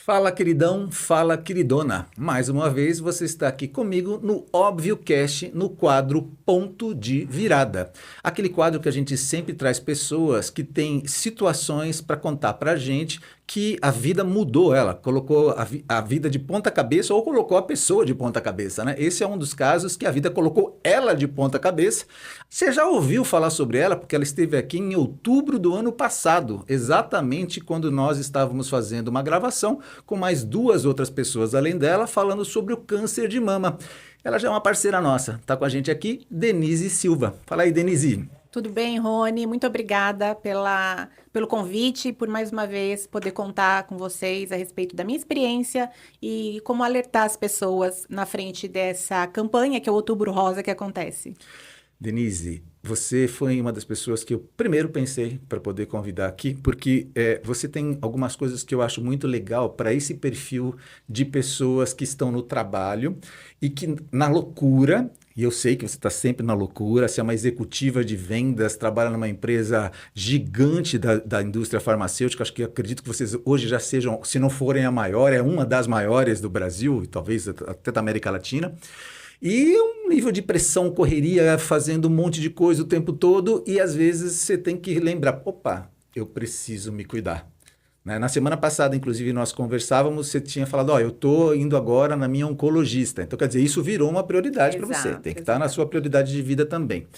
Fala, queridão, fala, queridona. Mais uma vez você está aqui comigo no Óbvio Cast, no quadro Ponto de Virada. Aquele quadro que a gente sempre traz pessoas que têm situações para contar para a gente que a vida mudou ela, colocou a vida de ponta cabeça ou colocou a pessoa de ponta cabeça, né? Esse é um dos casos que a vida colocou ela de ponta cabeça. Você já ouviu falar sobre ela porque ela esteve aqui em outubro do ano passado, exatamente quando nós estávamos fazendo uma gravação com mais duas outras pessoas além dela, falando sobre o câncer de mama. Ela já é uma parceira nossa, está com a gente aqui, Denise Silva. Fala aí, Denise. Tudo bem, Rony? Muito obrigada pelo convite e por mais uma vez poder contar com vocês a respeito da minha experiência e como alertar as pessoas na frente dessa campanha que é o Outubro Rosa que acontece. Denise, você foi uma das pessoas que eu primeiro pensei para poder convidar aqui, porque você tem algumas coisas que eu acho muito legal para esse perfil de pessoas que estão no trabalho e que na loucura, e eu sei que você está sempre na loucura, você é uma executiva de vendas, trabalha numa empresa gigante da indústria farmacêutica, acho que acredito que vocês hoje já sejam, se não forem a maior, é uma das maiores do Brasil, e talvez até da América Latina. E um nível de pressão, correria, fazendo um monte de coisa o tempo todo e às vezes você tem que lembrar, opa, eu preciso me cuidar. Né? Na semana passada, inclusive, nós conversávamos, você tinha falado, ó, eu estou indo agora na minha oncologista. Então, quer dizer, isso virou uma prioridade para você, tem que estar na sua prioridade de vida também.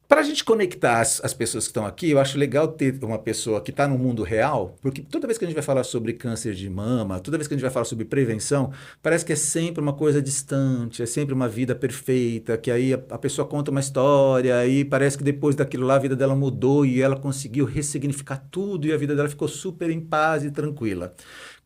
Para a gente conectar as pessoas que estão aqui, eu acho legal ter uma pessoa que está no mundo real, porque toda vez que a gente vai falar sobre câncer de mama, toda vez que a gente vai falar sobre prevenção, parece que é sempre uma coisa distante, é sempre uma vida perfeita, que aí a pessoa conta uma história e parece que depois daquilo lá a vida dela mudou e ela conseguiu ressignificar tudo e a vida dela ficou super em paz e tranquila.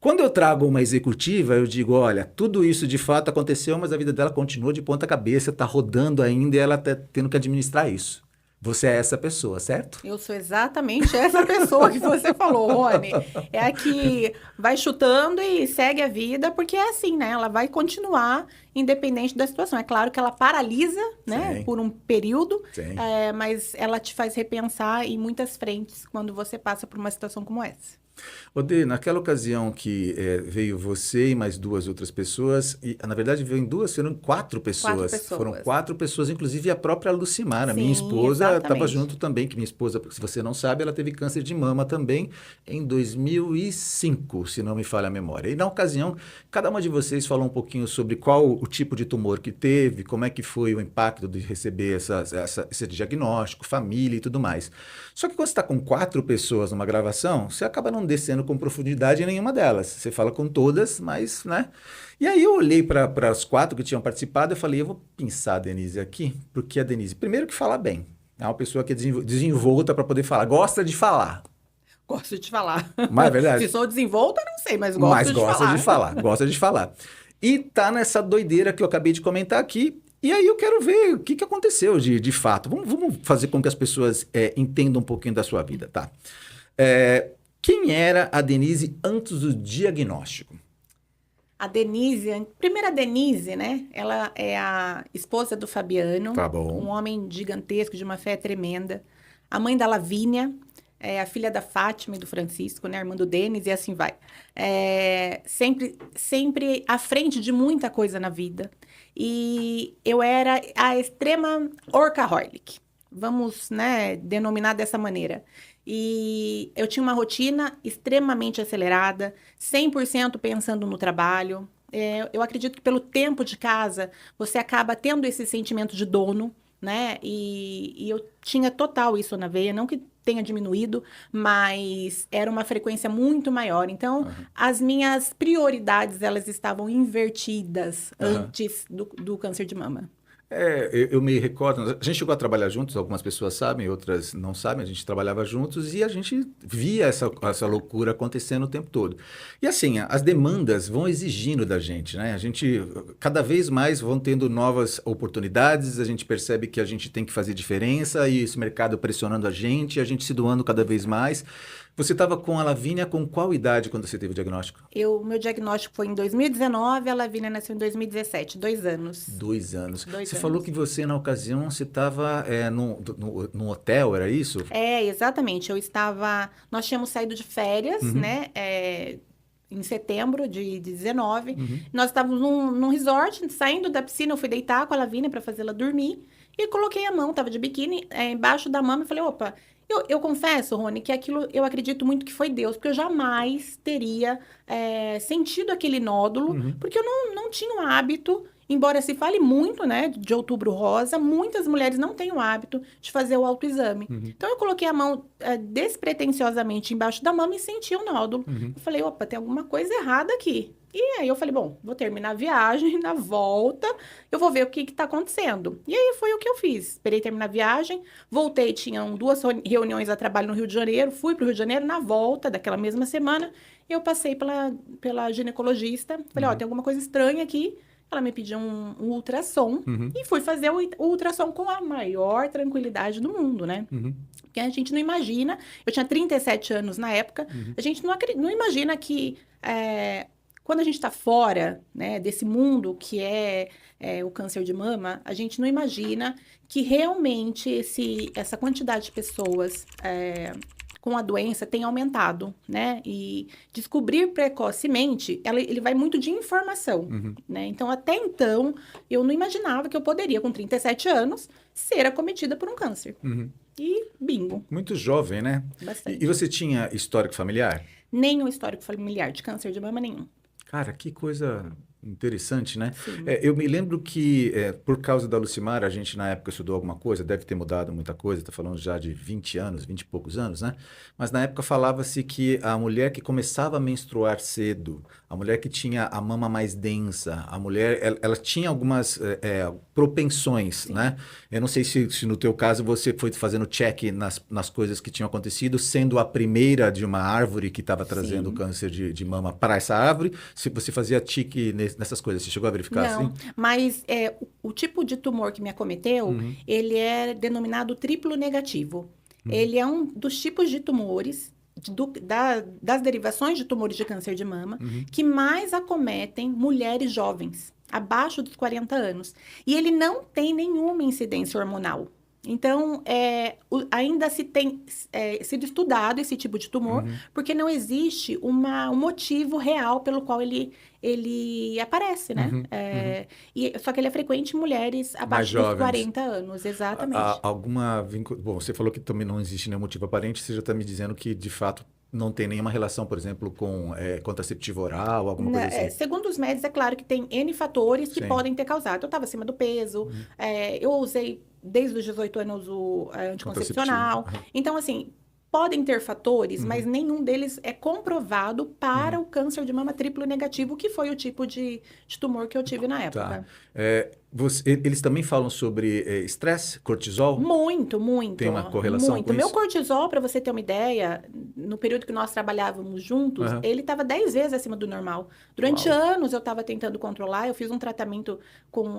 Quando eu trago uma executiva, eu digo, olha, tudo isso de fato aconteceu, mas a vida dela continua de ponta cabeça, está rodando ainda e ela está tendo que administrar isso. Você é essa pessoa, certo? Eu sou exatamente essa pessoa que você falou, Rony. É a que vai chutando e segue a vida, porque é assim, né? Ela vai continuar independente da situação. É claro que ela paralisa, né, Sim. por um período, Sim. mas ela te faz repensar em muitas frentes quando você passa por uma situação como essa. Odê, naquela ocasião que veio você e mais duas outras pessoas, e na verdade veio em duas, foram quatro Quatro pessoas. Foram pessoas. quatro pessoas, inclusive a própria Lucimara, minha Sim, esposa, estava exatamente. junto também, que minha esposa, se você não sabe, ela teve câncer de mama também em 2005, se não me falha a memória. E na ocasião, cada uma de vocês falou um pouquinho sobre qual o tipo de tumor que teve, como é que foi o impacto de receber esse diagnóstico, família e tudo mais. Só que quando você está com quatro pessoas numa gravação, você acaba não descendo com profundidade em nenhuma delas. Você fala com todas, mas, né? E aí eu olhei para as quatro que tinham participado e falei, eu vou pensar a Denise aqui, porque a Denise, primeiro que fala bem, é uma pessoa que é desenvolta para poder falar, gosta de falar. Gosto de falar. Mas é Se verdade, sou desenvolta, não sei, mas mas gosto de gosta de falar. falar, gosta de falar. E tá nessa doideira que eu acabei de comentar aqui. E aí eu quero ver o que aconteceu de fato. Vamos fazer com que as pessoas entendam um pouquinho da sua vida, tá? Quem era a Denise antes do diagnóstico? A Denise, primeira Denise, né? Ela é a esposa do Fabiano, Tá um bom. homem gigantesco, de uma fé tremenda. A mãe da Lavínia, é a filha da Fátima e do Francisco, né? Irmã do Denis, e assim vai. Sempre à frente de muita coisa na vida. E eu era a extrema workaholic. Vamos, né, denominar dessa maneira. E eu tinha uma rotina extremamente acelerada, 100% pensando no trabalho. Eu acredito que pelo tempo de casa, você acaba tendo esse sentimento de dono, né? E eu tinha total isso na veia, não que tenha diminuído, mas era uma frequência muito maior. Então, Aham. as minhas prioridades, elas estavam invertidas Aham. antes do câncer de mama. Eu me recordo, a gente chegou a trabalhar juntos, algumas pessoas sabem, outras não sabem, a gente trabalhava juntos e a gente via essa loucura acontecendo o tempo todo. E assim, as demandas vão exigindo da gente, né? A gente, cada vez mais vão tendo novas oportunidades, a gente percebe que a gente tem que fazer diferença e esse mercado pressionando a gente se doando cada vez mais. Você estava com a Lavínia com qual idade quando você teve o diagnóstico? Meu diagnóstico foi em 2019, a Lavínia nasceu em 2017, 2 anos. 2 anos. Dois Você falou anos. que você, na ocasião, você estava num hotel, era isso? Exatamente. Nós tínhamos saído de férias, Uhum. né? em setembro de 19. Nós estávamos num resort, saindo da piscina, eu fui deitar com a Lavínia para fazer ela dormir. E coloquei a mão, tava de biquíni, embaixo da mama e falei, opa, eu confesso, Rony, que aquilo eu acredito muito que foi Deus, porque eu jamais teria sentido aquele nódulo, porque eu não tinha o hábito, embora se fale muito, né, de Outubro Rosa, muitas mulheres não têm o hábito de fazer o autoexame. Então, eu coloquei a mão despretensiosamente embaixo da mama e senti o nódulo. Eu falei, opa, tem alguma coisa errada aqui. E aí eu falei, bom, vou terminar a viagem, na volta, eu vou ver o que está acontecendo. E aí foi o que eu fiz. Esperei terminar a viagem, voltei, tinham 2 reuniões a trabalho no Rio de Janeiro, fui para o Rio de Janeiro, na volta daquela mesma semana, eu passei pela ginecologista, falei, ó, tem alguma coisa estranha aqui. Ela me pediu um ultrassom e fui fazer o ultrassom com a maior tranquilidade do mundo, né? Porque a gente não imagina, eu tinha 37 anos na época, a gente não imagina que quando a gente está fora, né, desse mundo que é o câncer de mama, a gente não imagina que realmente essa quantidade de pessoas com a doença tem aumentado, né? E descobrir precocemente, ele vai muito de informação, né? Então, até então, eu não imaginava que eu poderia, com 37 anos, ser acometida por um câncer. E bingo. Muito jovem, né? Bastante. E você tinha histórico familiar? Nenhum histórico familiar de câncer de mama, nenhum. Cara, que coisa interessante, né? Sim. Eu me lembro que, por causa da Lucimar, a gente na época estudou alguma coisa, deve ter mudado muita coisa, tá falando já de 20 anos, 20 e poucos anos, né? Mas na época falava-se que a mulher que começava a menstruar cedo, a mulher que tinha a mama mais densa, a mulher, ela tinha algumas propensões, Sim. né? Eu não sei se no teu caso você foi fazendo check nas coisas que tinham acontecido, sendo a primeira de uma árvore que estava trazendo Sim. câncer de mama para essa árvore, se você fazia tique nessas coisas. Você chegou a verificar Não, assim? mas o tipo de tumor que me acometeu, ele é denominado triplo negativo. Ele é um dos tipos de tumores, das derivações de tumores de câncer de mama, que mais acometem mulheres jovens, abaixo dos 40 anos. E ele não tem nenhuma incidência hormonal. Então, ainda se tem sido estudado esse tipo de tumor, porque não existe um motivo real pelo qual ele aparece, né? Só que ele é frequente em mulheres Mais abaixo dos jovens. 40 anos, exatamente. Bom, você falou que também não existe nenhum motivo aparente, você já está me dizendo que, de fato, não tem nenhuma relação, por exemplo, com contraceptivo oral, alguma coisa assim? Segundo os médicos, é claro que tem N fatores que Sim. podem ter causado. Eu estava acima do peso, eu usei desde os 18 anos o anticoncepcional. Então, assim, podem ter fatores, mas nenhum deles é comprovado para o câncer de mama triplo negativo, que foi o tipo de tumor que eu tive na época. Tá. Eles também falam sobre estresse, cortisol? Muito, muito. Tem uma correlação muito. com Meu isso? cortisol, para você ter uma ideia, no período que nós trabalhávamos juntos, ele estava 10 vezes acima do normal. Durante anos eu estava tentando controlar, eu fiz um tratamento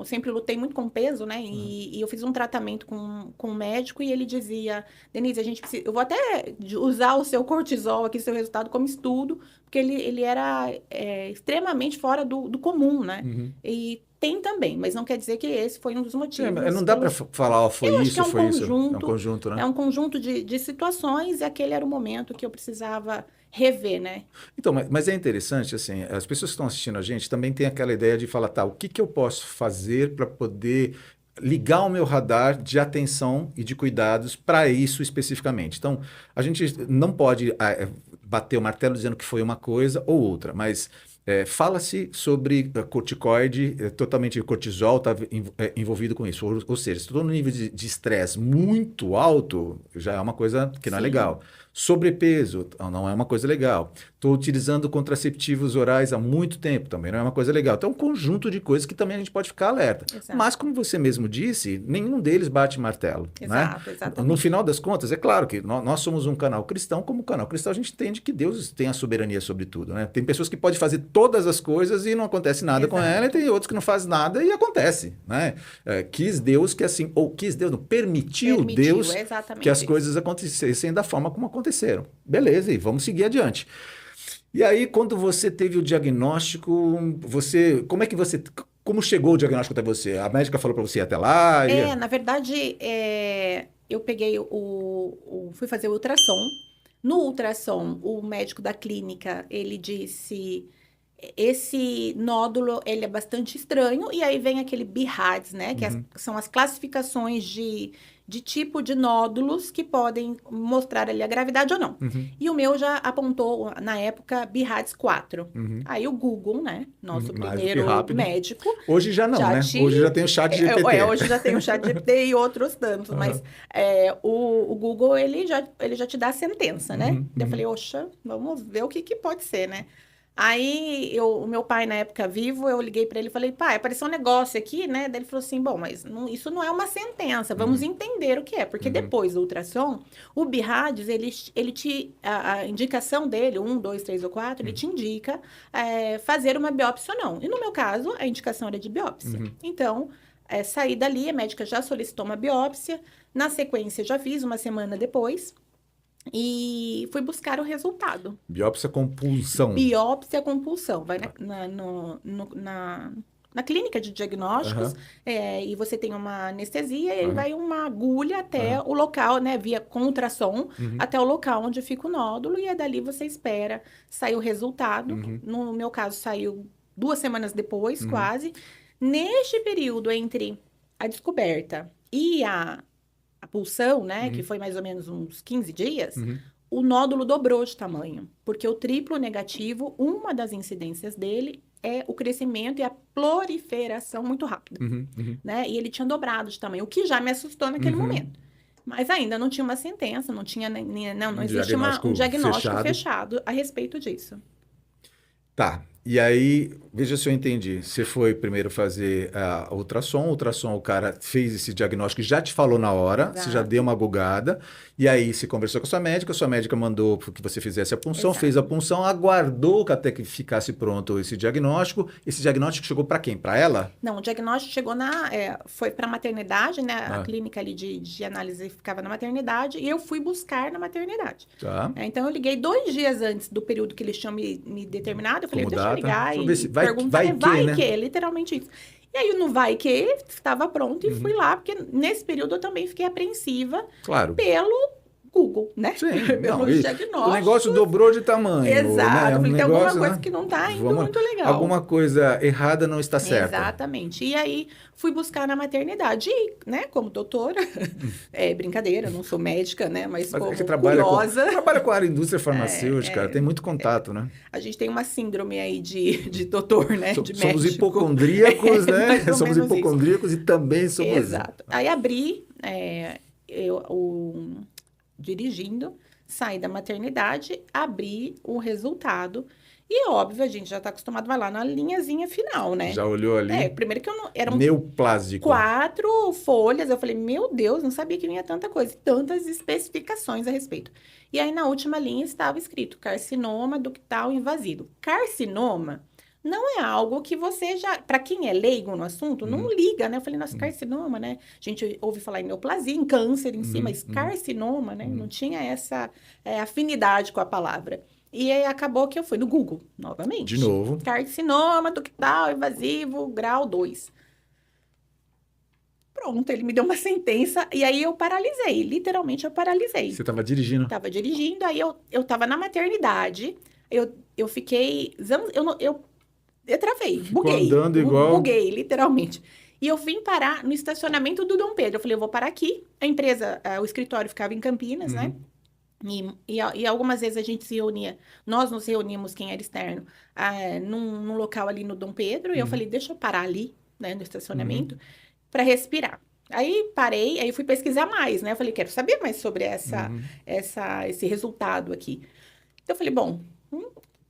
sempre lutei muito com peso, né? E eu fiz um tratamento com um médico e ele dizia, Denise, a gente precisa, eu vou até usar o seu cortisol aqui, seu resultado como estudo, porque ele era extremamente fora do comum, né? E tem também, mas não quer dizer que esse foi um dos motivos. Não dá para falar, foi eu acho isso, que é um foi conjunto, isso. É um conjunto, né? É um conjunto de situações e aquele era o momento que eu precisava rever, né? Então, mas é interessante, assim, as pessoas que estão assistindo a gente também têm aquela ideia de falar, tá, o que eu posso fazer para poder ligar o meu radar de atenção e de cuidados para isso especificamente. Então, a gente não pode bater o martelo dizendo que foi uma coisa ou outra, mas fala-se sobre corticoide, totalmente cortisol está envolvido com isso. Ou seja, se estou no nível de estresse muito alto, já é uma coisa que não é legal. Sobrepeso não é uma coisa legal. Estou utilizando contraceptivos orais há muito tempo, também não é uma coisa legal. Então, é um conjunto de coisas que também a gente pode ficar alerta. Exato. Mas, como você mesmo disse, nenhum deles bate martelo. Exato, né? exatamente. No final das contas, é claro que nós somos um canal cristão, como canal cristão a gente entende que Deus tem a soberania sobre tudo. Né? Tem pessoas que podem fazer todas as coisas e não acontece nada com ela, e tem outros que não fazem nada e acontece. Né? Quis Deus que assim, ou quis Deus, não, permitiu Deus que as coisas acontecessem da forma como aconteceram. Beleza, e vamos seguir adiante. E aí, quando você teve o diagnóstico, como chegou o diagnóstico até você? A médica falou para você ir até lá? Na verdade, eu peguei fui fazer o ultrassom, No ultrassom, o médico da clínica, ele disse, esse nódulo, ele é bastante estranho, e aí vem aquele BIRADS, né, que são as classificações de tipo de nódulos que podem mostrar ali a gravidade ou não. E o meu já apontou, na época, BIRADS 4. Aí o Google, né, nosso Mais do que primeiro rápido. médico... Hoje já não, né? Hoje já tem o chat GPT. Hoje já tem o chat GPT e outros tantos, mas o Google, ele já te dá a sentença, né? Eu falei, oxa, vamos ver o que pode ser, né? Aí, o meu pai, na época vivo, eu liguei para ele e falei, pai, apareceu um negócio aqui, né? Daí ele falou assim, bom, mas isso não é uma sentença, vamos entender o que é. Porque depois do ultrassom, o BIRADS, a indicação dele, 1, 2, 3 ou 4, ele te indica fazer uma biópsia ou não. E no meu caso, a indicação era de biópsia. Então, saí dali, a médica já solicitou uma biópsia, na sequência já fiz, uma semana depois... E fui buscar o resultado. Biópsia com pulsão. Biópsia com pulsão. Vai na clínica de diagnósticos e você tem uma anestesia e aí vai uma agulha até o local, né? Via com ultrassom, até o local onde fica o nódulo. E é dali você espera sair o resultado. No meu caso, saiu 2 semanas depois, quase. Neste período entre a descoberta e a pulsão, né, que foi mais ou menos uns 15 dias, o nódulo dobrou de tamanho, porque o triplo negativo, uma das incidências dele é o crescimento e a proliferação muito rápida, né, e ele tinha dobrado de tamanho, o que já me assustou naquele momento. Mas ainda não tinha uma sentença, não existia um diagnóstico fechado a respeito disso. Tá, e aí, veja se eu entendi. Você foi primeiro fazer a ultrassom, o cara fez esse diagnóstico e já te falou na hora, você já deu uma bugada, e aí você conversou com a sua médica mandou que você fizesse a punção, fez a punção, aguardou até que ficasse pronto esse diagnóstico chegou para quem? Para ela? Não, o diagnóstico chegou foi para a maternidade, né? A clínica ali de análise ficava na maternidade, e eu fui buscar na maternidade. Tá. Então, eu liguei 2 dias antes do período que eles tinham me determinado, eu falei, deixa eu ligar e perguntar, vai que, literalmente isso. E aí, no vai que, estava pronto e fui lá, porque nesse período eu também fiquei apreensiva pelo Google, né? Sim, pelo diagnóstico. O negócio dobrou de tamanho. Exato, né? Tem alguma coisa que não está indo muito legal. Alguma coisa errada não está certa. Exatamente. E aí, fui buscar na maternidade. E, né, como doutora, brincadeira, não sou médica, né? Mas como curiosa... Trabalha com a área indústria farmacêutica, tem muito contato, né? A gente tem uma síndrome aí de doutor, né? De médico. Somos hipocondríacos, né? Somos hipocondríacos e também somos... Exato. Aí, abri... dirigindo, saí da maternidade, abri o resultado. E, óbvio, a gente já está acostumado, vai lá na linhazinha final, né? Já olhou ali? Primeiro que eu não... Eram neoplásico. 4 folhas. Eu falei, meu Deus, não sabia que vinha tanta coisa. Tantas especificações a respeito. E aí, na última linha, estava escrito carcinoma ductal invasivo. Carcinoma não é algo que você já... Para quem é leigo no assunto, não liga, né? Eu falei, nossa, carcinoma, né? A gente ouve falar em neoplasia, em câncer em si, mas carcinoma, né? Não tinha essa afinidade com a palavra. E aí acabou que eu fui no Google, novamente. De novo. Carcinoma ductal invasivo, grau 2. Pronto, ele me deu uma sentença e aí eu paralisei. Literalmente, eu paralisei. Você estava dirigindo? Estava dirigindo, aí eu estava na maternidade. Eu fiquei... Eu travei, buguei. Andando igual... Buguei, literalmente. E eu vim parar no estacionamento do Dom Pedro. Eu falei, eu vou parar aqui. A empresa, o escritório ficava em Campinas, né? E algumas vezes a gente se reunia, nós nos reuníamos, quem era externo, num local ali no Dom Pedro, e eu falei, deixa eu parar ali, né, no estacionamento, para respirar. Aí parei, aí fui pesquisar mais, né? Eu falei, quero saber mais sobre esse resultado aqui. Então eu falei, bom,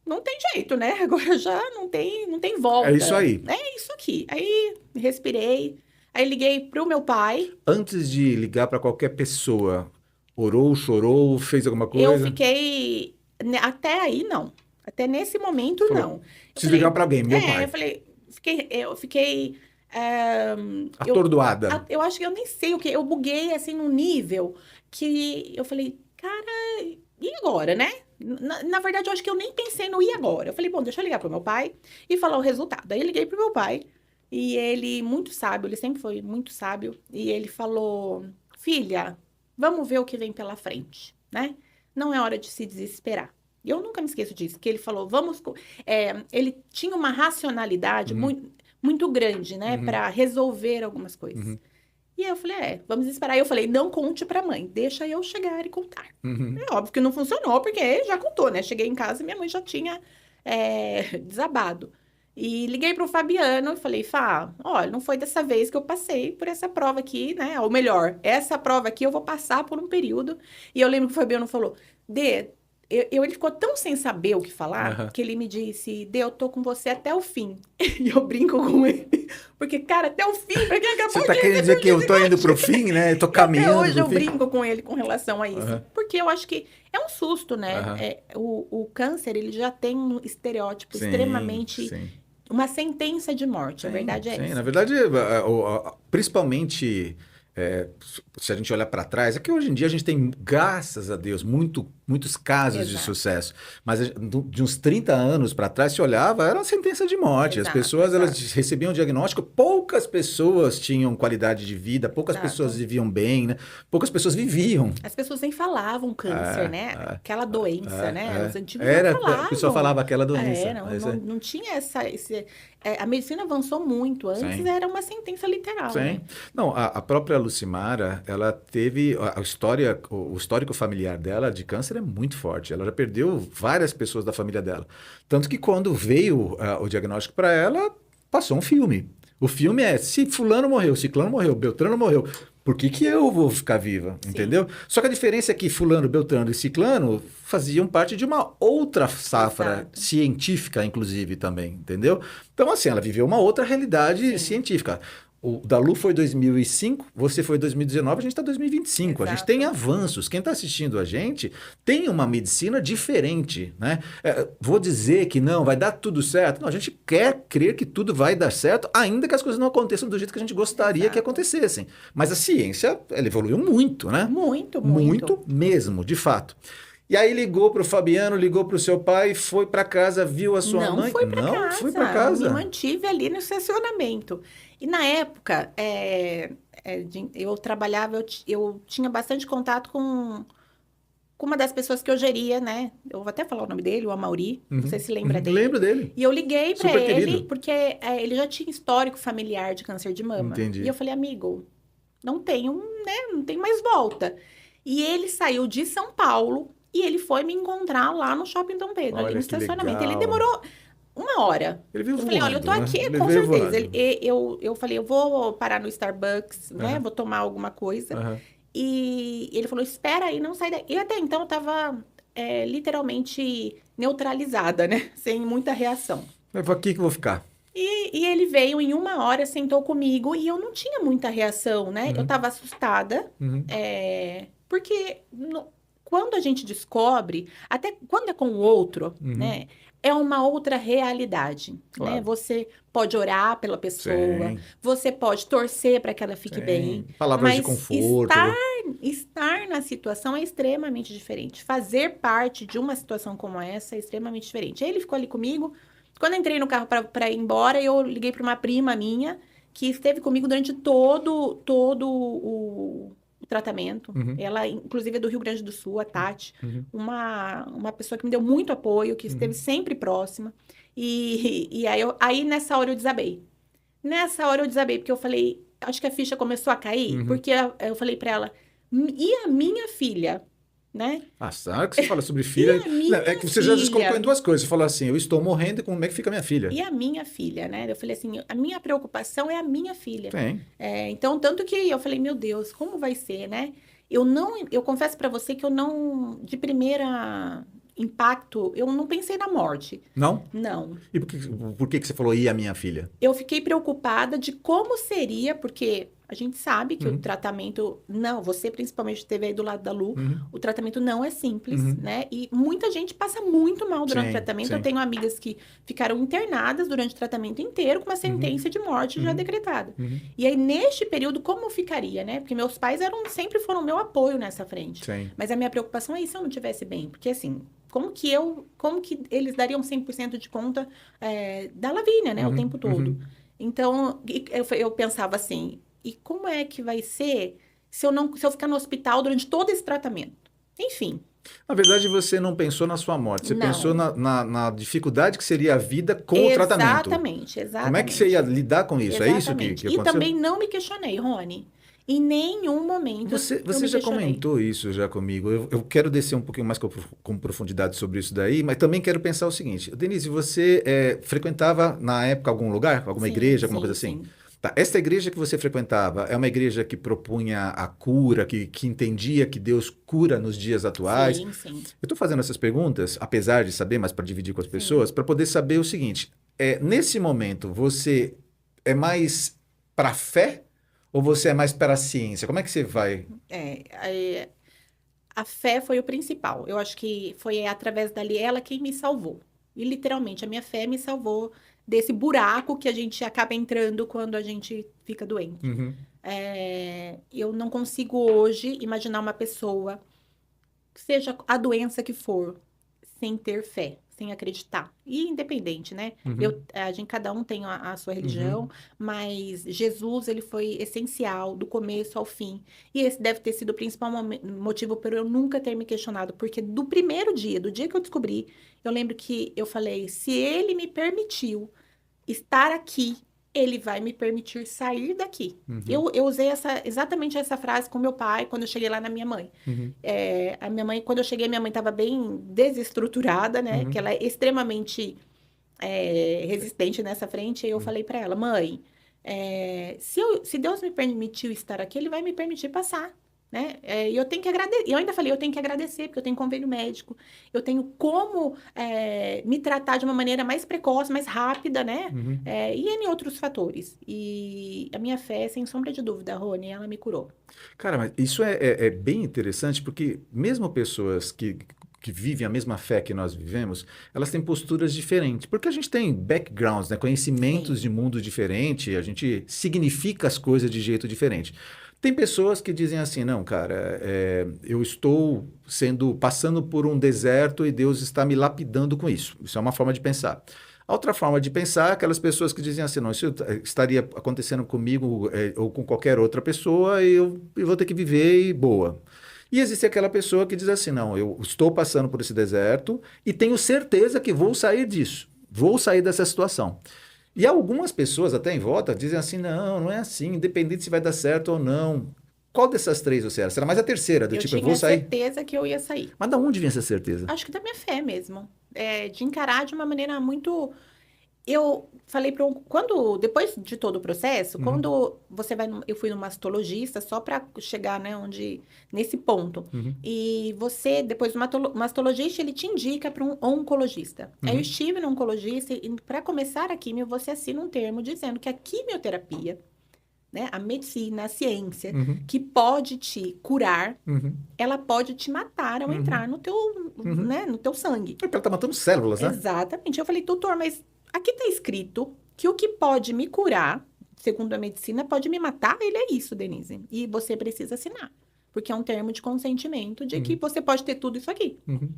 não tem jeito, né? Agora já não tem volta. É isso aí. É isso aqui. Aí respirei, aí liguei pro meu pai. Antes de ligar para qualquer pessoa, orou, chorou, fez alguma coisa? Eu fiquei... Até aí, não. Até nesse momento, não. Preciso ligar para alguém, meu pai. Eu fiquei... atordoada. Eu acho que eu nem sei o que. Eu buguei, assim, num nível que eu falei, cara, e agora, né? Na verdade, eu acho que eu nem pensei no e agora. Eu falei, bom, deixa eu ligar pro meu pai e falar o resultado. Aí eu liguei pro meu pai e ele, muito sábio, ele sempre foi muito sábio, e ele falou, filha, vamos ver o que vem pela frente, né? não é hora de se desesperar. E eu nunca me esqueço disso, que ele falou, ele tinha uma racionalidade Uhum, muito grande, né, uhum, para resolver algumas coisas. uhum, E aí eu falei, vamos esperar. Aí eu falei, não conte pra mãe, deixa eu chegar e contar. uhum. É óbvio que não funcionou, porque já contou, né? Cheguei em casa e minha mãe já tinha desabado. E liguei pro Fabiano e falei, Fá, olha, não foi dessa vez que eu passei por essa prova aqui, né? Ou melhor, essa prova aqui eu vou passar por um período. E eu lembro que o Fabiano falou, Dê, ele ficou tão sem saber o que falar, Aham. que ele me disse, Dê, eu tô com você até o fim. E eu brinco com ele, porque, cara, até o fim, pra quem Você acabou está de querendo receber dizer um que eu tô indo pro diagnóstico. fim, né? Eu tô E até caminhando hoje pro eu fim? brinco com ele com relação a isso, Aham, porque eu acho que é um susto, né? aham. O câncer, ele já tem um estereótipo Sim, extremamente, sim. uma sentença de morte, a Sim, verdade é sim. Na essa. verdade, principalmente se a gente olhar para trás, é que hoje em dia a gente tem, graças a Deus, muitos casos de Exato, sucesso. Mas de uns 30 anos para trás, se olhava, era uma sentença de morte. As exato, pessoas elas exato, recebiam o diagnóstico, poucas pessoas tinham qualidade de vida, poucas pessoas exato. viviam bem, né? Poucas pessoas viviam. As pessoas nem falavam câncer, É, né? é, Aquela doença, né? Os antigos não a pessoa falavam. falava aquela É, doença. não, Mas não, é, não tinha a medicina avançou muito. Antes sim. era uma sentença literal, Sim. né? Não, a própria Lucimara, ela teve a história, o histórico familiar dela de câncer é muito forte. Ela já perdeu várias pessoas da família dela. Tanto que quando veio o diagnóstico para ela, passou um filme. O filme é se fulano morreu, ciclano morreu, Beltrano morreu. Por que que eu vou ficar viva? Sim, Entendeu? Só que a diferença é que fulano, Beltrano e ciclano faziam parte de uma outra safra exato. científica, inclusive, também, entendeu? Então, assim, ela viveu uma outra realidade Sim, científica. O da Lu foi 2005, você foi 2019, a gente está em 2025. A gente tem exato. avanços. Quem está assistindo a gente tem uma medicina diferente, né? Vou dizer que não, vai dar tudo certo. Não, a gente quer crer que tudo vai dar certo, ainda que as coisas não aconteçam do jeito que a gente gostaria que Exato. acontecessem. Mas a ciência, ela evoluiu muito, né? Muito, muito. Muito mesmo, de fato. E aí ligou para o Fabiano, ligou para o seu pai, foi para casa, viu a sua Não mãe? fui para Não fui para casa, me casa. mantive ali no estacionamento. E na época, eu trabalhava, eu tinha bastante contato com uma das pessoas que eu geria, né? Eu vou até falar o nome dele, o Amaury, você Uhum, se lembra uhum. Lembro dele. dele. E eu liguei para Super ele, querido. porque ele já tinha histórico familiar de câncer de mama. E eu Entendi. falei, amigo, não tenho, né? Não tem mais volta. E ele saiu de São Paulo e ele foi me encontrar lá no Shopping Dom Pedro, ali no Olha que estacionamento. Ele legal. demorou uma hora. Ele veio Eu falei, olha, eu tô voando, né? aqui, Ele com veio certeza. voando. Eu falei, eu vou parar no Starbucks, né? Aham, Vou tomar alguma coisa. aham. E ele falou, espera aí, não sai daí. E até então eu tava literalmente neutralizada, né? Sem muita reação. Eu vou aqui que eu vou ficar. E ele veio em uma hora, sentou comigo e eu não tinha muita reação, né? Eu Uhum, tava assustada, uhum, porque quando a gente descobre, até quando é com o outro, uhum. né? É uma outra realidade, né? Claro. Você pode orar pela pessoa, Sim, você pode torcer para que ela fique bem, sim. Palavras de mas estar, conforto. estar na situação é extremamente diferente. Fazer parte de uma situação como essa é extremamente diferente. Ele ficou ali comigo. Quando eu entrei no carro para ir embora, eu liguei para uma prima minha que esteve comigo durante todo o tratamento. Uhum, Ela, inclusive, é do Rio Grande do Sul, a Tati, uhum, uma pessoa que me deu muito apoio, que esteve uhum, sempre próxima. E aí, nessa hora, eu desabei. Nessa hora, eu desabei, porque eu falei, acho que a ficha começou a cair, uhum. porque eu falei para ela, e a minha filha, né? Ah, sabe que você fala sobre E filha. a Não, é minha que você já descolocou em filha? duas coisas. Você falou assim: eu estou morrendo, e como é que fica minha filha? E a minha filha, né? Eu falei assim, a minha preocupação é a minha filha. Tem. Então, tanto que eu falei, meu Deus, como vai ser, né? Eu confesso pra você que eu não, de primeira impacto, eu não pensei na morte. Não? Não. E por que que você falou, e a minha filha? Eu fiquei preocupada de como seria, porque a gente sabe que o Uhum, tratamento, não, você principalmente esteve aí do lado da Lu, uhum, o tratamento não é simples, uhum. né? E muita gente passa muito mal durante o Sim, tratamento. Eu sim. tenho amigas que ficaram internadas durante o tratamento inteiro com uma Uhum, sentença de morte já uhum, decretada. uhum. E aí, neste período, como ficaria, né? Porque meus pais sempre foram meu apoio nessa frente. Sim. Mas a minha preocupação é se eu não estivesse bem. Porque assim, como que eles dariam 100% de conta da Lavínia, né? O Uhum, tempo todo. uhum. Então, eu pensava assim, e como é que vai ser se eu ficar no hospital durante todo esse tratamento? Enfim, Na verdade, você não pensou na sua morte, você pensou Não. na dificuldade que seria a vida com o tratamento. Exatamente, Como é que você ia exatamente. lidar com isso? É isso que Exatamente. E aconteceu? também não me questionei, Rony. Em nenhum momento eu Você me já questionei. comentou isso já comigo. Eu quero descer um pouquinho mais com profundidade sobre isso daí, mas também quero pensar o seguinte. Denise, você frequentava na época algum lugar, alguma Sim, igreja, alguma coisa sim, assim? sim. Tá. Essa igreja que você frequentava é uma igreja que propunha a cura, que entendia que Deus cura nos dias atuais? Sim, sim, Eu estou fazendo essas perguntas, apesar de saber, mas para dividir com as sim. pessoas, para poder saber o seguinte: nesse momento, você é mais para a fé ou você é mais para a ciência? Como é que você vai? É, a fé foi o principal. Eu acho que foi através dali ela quem me salvou. E literalmente a minha fé me salvou desse buraco que a gente acaba entrando quando a gente fica doente. Uhum, Eu não consigo hoje imaginar uma pessoa, seja a doença que for, sem ter fé, sem acreditar. E independente, né? uhum, Cada um tem a sua religião, uhum. mas Jesus, ele foi essencial do começo ao fim. E esse deve ter sido o principal motivo por eu nunca ter me questionado, porque do primeiro dia, do dia que eu descobri, eu lembro que eu falei, se ele me permitiu estar aqui, ele vai me permitir sair daqui. Uhum, Eu usei exatamente essa frase com meu pai quando eu cheguei lá na minha mãe. uhum, A minha mãe, quando eu cheguei, minha mãe estava bem desestruturada, né? Que uhum. ela é extremamente resistente nessa frente. E eu falei para ela, mãe, se Deus me permitiu estar aqui, Ele vai me permitir passar. Né? E eu tenho que agradecer. Eu ainda falei, eu tenho que agradecer, porque eu tenho convênio médico, eu tenho como me tratar de uma maneira mais precoce, mais rápida, né? Uhum. E em outros fatores. E a minha fé, sem sombra de dúvida, Rony, ela me curou. Cara, mas isso é bem interessante porque mesmo pessoas que vivem a mesma fé que nós vivemos, elas têm posturas diferentes. Porque a gente tem backgrounds, né, conhecimentos Sim, de mundo diferente, a gente significa as coisas de jeito diferente. Tem pessoas que dizem assim, não, cara, eu estou passando por um deserto e Deus está me lapidando com isso. Isso é uma forma de pensar. A outra forma de pensar é aquelas pessoas que dizem assim, não, isso estaria acontecendo comigo, ou com qualquer outra pessoa e eu vou ter que viver e boa. E existe aquela pessoa que diz assim, não, eu estou passando por esse deserto e tenho certeza que vou sair disso, vou sair dessa situação. E algumas pessoas até em volta dizem assim, não, não é assim, independente se vai dar certo ou não. Qual dessas três você era? Será mais a terceira, do eu tipo, eu vou tinha sair? certeza que eu ia sair. Mas da onde vem essa certeza? Acho que da minha fé mesmo. De encarar de uma maneira muito. Eu falei para quando depois de todo o processo, Uhum, quando você vai, eu fui no mastologista só para chegar, né, nesse ponto. uhum, E você depois do mastologista ele te indica para um oncologista. Aí eu uhum, estive no oncologista e para começar a quimio você assina um termo dizendo que a quimioterapia, né, a medicina, a ciência uhum, que pode te curar, uhum, ela pode te matar ao entrar uhum, no teu, uhum. né, no teu sangue. É porque ela está matando células, né? Exatamente. Eu falei, doutor, mas aqui está escrito que o que pode me curar, segundo a medicina, pode me matar. Ele é isso, Denise. E você precisa assinar. Porque é um termo de consentimento de que Uhum, você pode ter tudo isso aqui. uhum,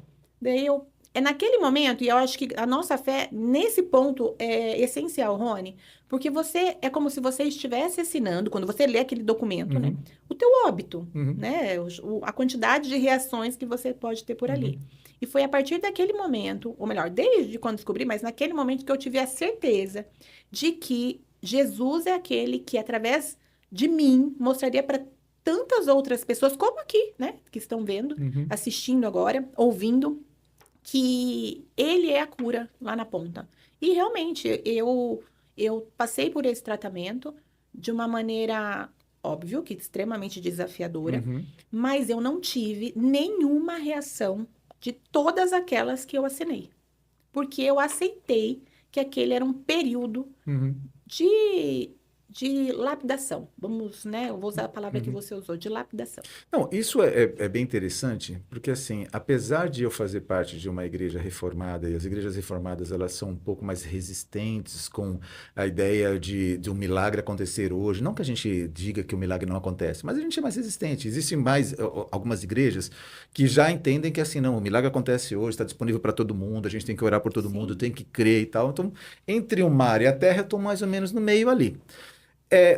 Daí eu. É naquele momento, e eu acho que a nossa fé, nesse ponto, é essencial, Rony, porque você é como se você estivesse assinando, quando você lê aquele documento, né? uhum, O teu óbito, uhum, né? A quantidade de reações que você pode ter por ali. uhum, E foi a partir daquele momento, ou melhor, desde quando descobri, mas naquele momento que eu tive a certeza de que Jesus é aquele que, através de mim, mostraria para tantas outras pessoas, como aqui, né? Que estão vendo, uhum. assistindo agora, ouvindo que ele é a cura lá na ponta. E realmente, eu passei por esse tratamento de uma maneira, óbvio, que extremamente desafiadora, Uhum, mas eu não tive nenhuma reação de todas aquelas que eu assinei. Porque eu aceitei que aquele era um período uhum, de, de lapidação. Vamos, né? Eu vou usar a palavra que uhum. você usou, de lapidação. Não, isso é bem interessante, porque assim, apesar de eu fazer parte de uma igreja reformada, e as igrejas reformadas elas são um pouco mais resistentes com a ideia de um milagre acontecer hoje, não que a gente diga que o milagre não acontece, mas a gente é mais resistente. Existem mais algumas igrejas que já entendem que assim, não, o milagre acontece hoje, está disponível para todo mundo, a gente tem que orar por todo mundo, Sim, tem que crer e tal. Então, entre o mar e a terra, eu estou mais ou menos no meio ali.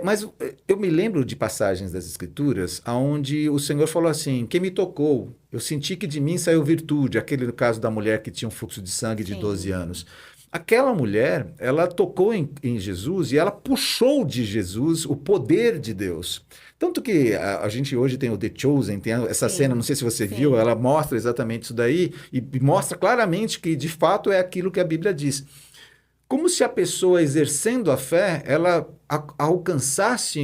Mas eu me lembro de passagens das Escrituras onde o Senhor falou assim: quem me tocou, eu senti que de mim saiu virtude. Aquele no caso da mulher que tinha um fluxo de sangue de 12 Sim, anos. Aquela mulher, ela tocou em Jesus e ela puxou de Jesus o poder de Deus. Tanto que a gente hoje tem o The Chosen, tem essa cena, não sim, sei se você viu, sim, ela mostra exatamente isso daí e mostra claramente que de fato é aquilo que a Bíblia diz. Como se a pessoa exercendo a fé, ela alcançasse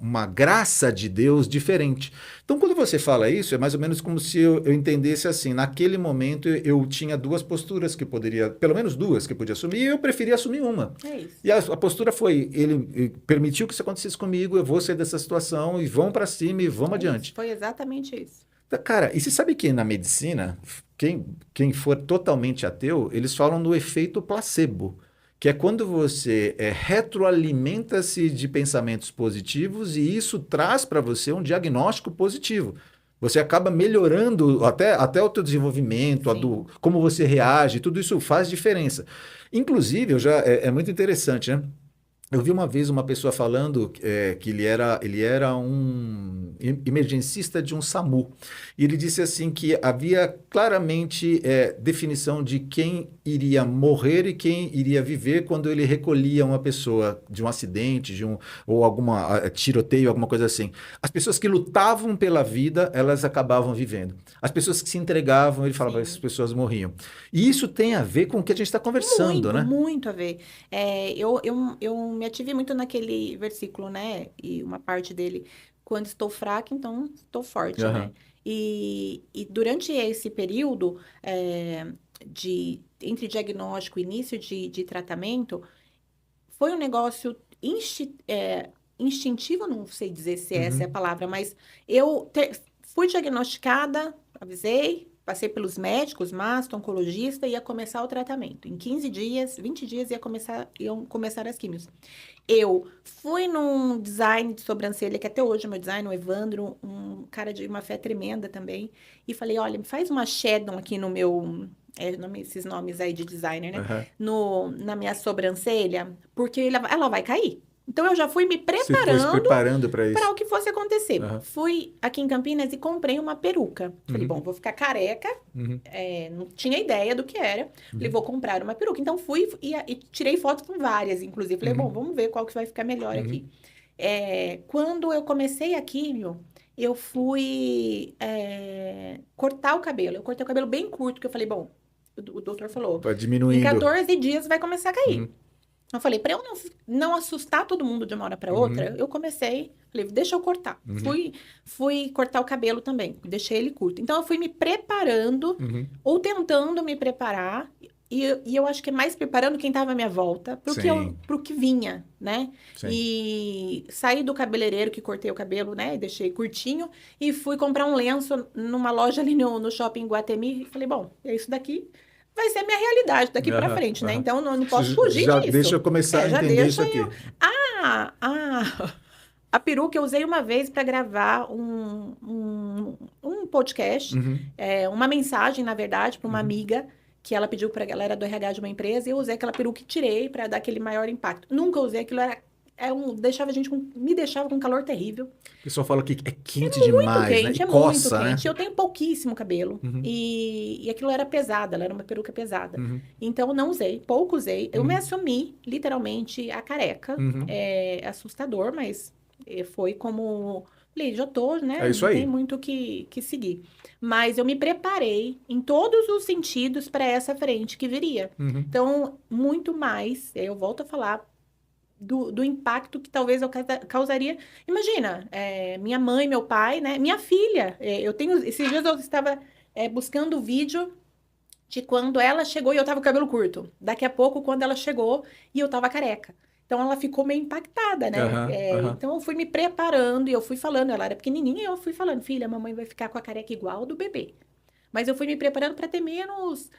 uma graça de Deus diferente. Então, quando você fala isso, é mais ou menos como se eu entendesse assim, naquele momento eu tinha duas posturas que eu poderia, pelo menos duas que eu podia assumir, e eu preferi assumir uma. é isso. E a postura foi, ele permitiu que isso acontecesse comigo, eu vou sair dessa situação e vamos para cima e vamos É isso, adiante. foi exatamente isso. Cara, e você sabe que na medicina, quem for totalmente ateu, eles falam do efeito placebo, que é quando você retroalimenta-se de pensamentos positivos e isso traz para você um diagnóstico positivo. Você acaba melhorando até o teu desenvolvimento, Sim. como você reage, tudo isso faz diferença. Inclusive, é muito interessante, né? Eu vi uma vez uma pessoa falando que ele era um emergencista de um SAMU. E ele disse assim que havia claramente definição de quem iria morrer e quem iria viver quando ele recolhia uma pessoa de um acidente, ou alguma tiroteio, alguma coisa assim. As pessoas que lutavam pela vida, elas acabavam vivendo. As pessoas que se entregavam, ele falava, essas Sim. pessoas morriam. E isso tem a ver com o que a gente está conversando, Muito, né? muito a ver. Eu me ative muito naquele versículo, né? E uma parte dele, quando estou fraca, então estou forte, né? Aham. E durante esse período entre diagnóstico e início de tratamento, foi um negócio instintivo, não sei dizer se essa é a Uhum. palavra, mas fui diagnosticada, avisei, passei pelos médicos, mastro, oncologista, ia começar o tratamento. Em 15 dias, 20 dias iam começar as químios. Eu fui num design de sobrancelha, que até hoje é meu design, o Evandro, um cara de uma fé tremenda também, e falei, olha, me faz uma shadow aqui no meu... esses nomes aí de designer, né? Aham. Na minha sobrancelha, porque ela vai cair. Então, eu já fui me Você foi se preparando preparando para para isso. o que fosse acontecer. Aham. Fui aqui em Campinas e comprei uma peruca. Falei, Uhum. bom, vou ficar careca, Uhum. não tinha ideia do que era. Falei, Uhum. vou comprar uma peruca. Então, fui e tirei fotos com várias, inclusive. Falei, bom, Uhum. vamos ver qual que vai ficar melhor Uhum. aqui. Quando eu comecei a químio, eu fui cortar o cabelo. Eu cortei o cabelo bem curto, que eu falei, bom, o doutor falou, Vai em diminuindo. 14 dias vai começar a cair. Uhum. Eu falei, para eu não assustar todo mundo de uma hora para outra, Uhum. eu comecei, falei, deixa eu cortar. Uhum. Fui cortar o cabelo também, deixei ele curto. Então, eu fui me preparando, Uhum. ou tentando me preparar, e eu acho que é mais preparando quem estava à minha volta Sim, pro que vinha, né? sim. E saí do cabeleireiro que cortei o cabelo, né? E deixei curtinho, e fui comprar um lenço numa loja ali no shopping Guatemi, e falei, bom, é isso daqui. Vai ser a minha realidade daqui para Aham, frente, né? aham. Então, não posso Isso fugir já deixa disso. eu começar a Já entender deixa isso eu. aqui. Ah, a peruca eu usei uma vez para gravar um podcast, Uhum. uma mensagem, na verdade, para uma Uhum. amiga que ela pediu para ela era do RH de uma empresa e eu usei aquela peruca e tirei para dar aquele maior impacto. Nunca usei aquilo, me deixava com calor terrível. O pessoal fala que é quente Muito demais, né? E quente, é muito coça, quente. né? Eu tenho pouquíssimo cabelo. Uhum. E aquilo era pesado, ela era uma peruca pesada. Uhum. Então, eu não usei, pouco usei. Eu me Uhum. assumi, literalmente, a careca. Uhum. É assustador, mas foi como... Falei, já tô, É né? isso Não tem aí. muito o que seguir. Mas eu me preparei em todos os sentidos para essa frente que viria. Uhum. Então, muito mais, eu volto a falar, do impacto que talvez eu causaria. Imagina, minha mãe, meu pai, né? Minha filha. Esses dias eu estava buscando o vídeo de quando ela chegou e eu tava com o cabelo curto. Daqui a pouco, quando ela chegou e eu tava careca. Então ela ficou meio impactada, né? Aham, aham. Então eu fui me preparando e eu fui falando. Ela era pequenininha e eu fui falando, filha, a mamãe vai ficar com a careca igual do bebê. Mas eu fui me preparando para ter menos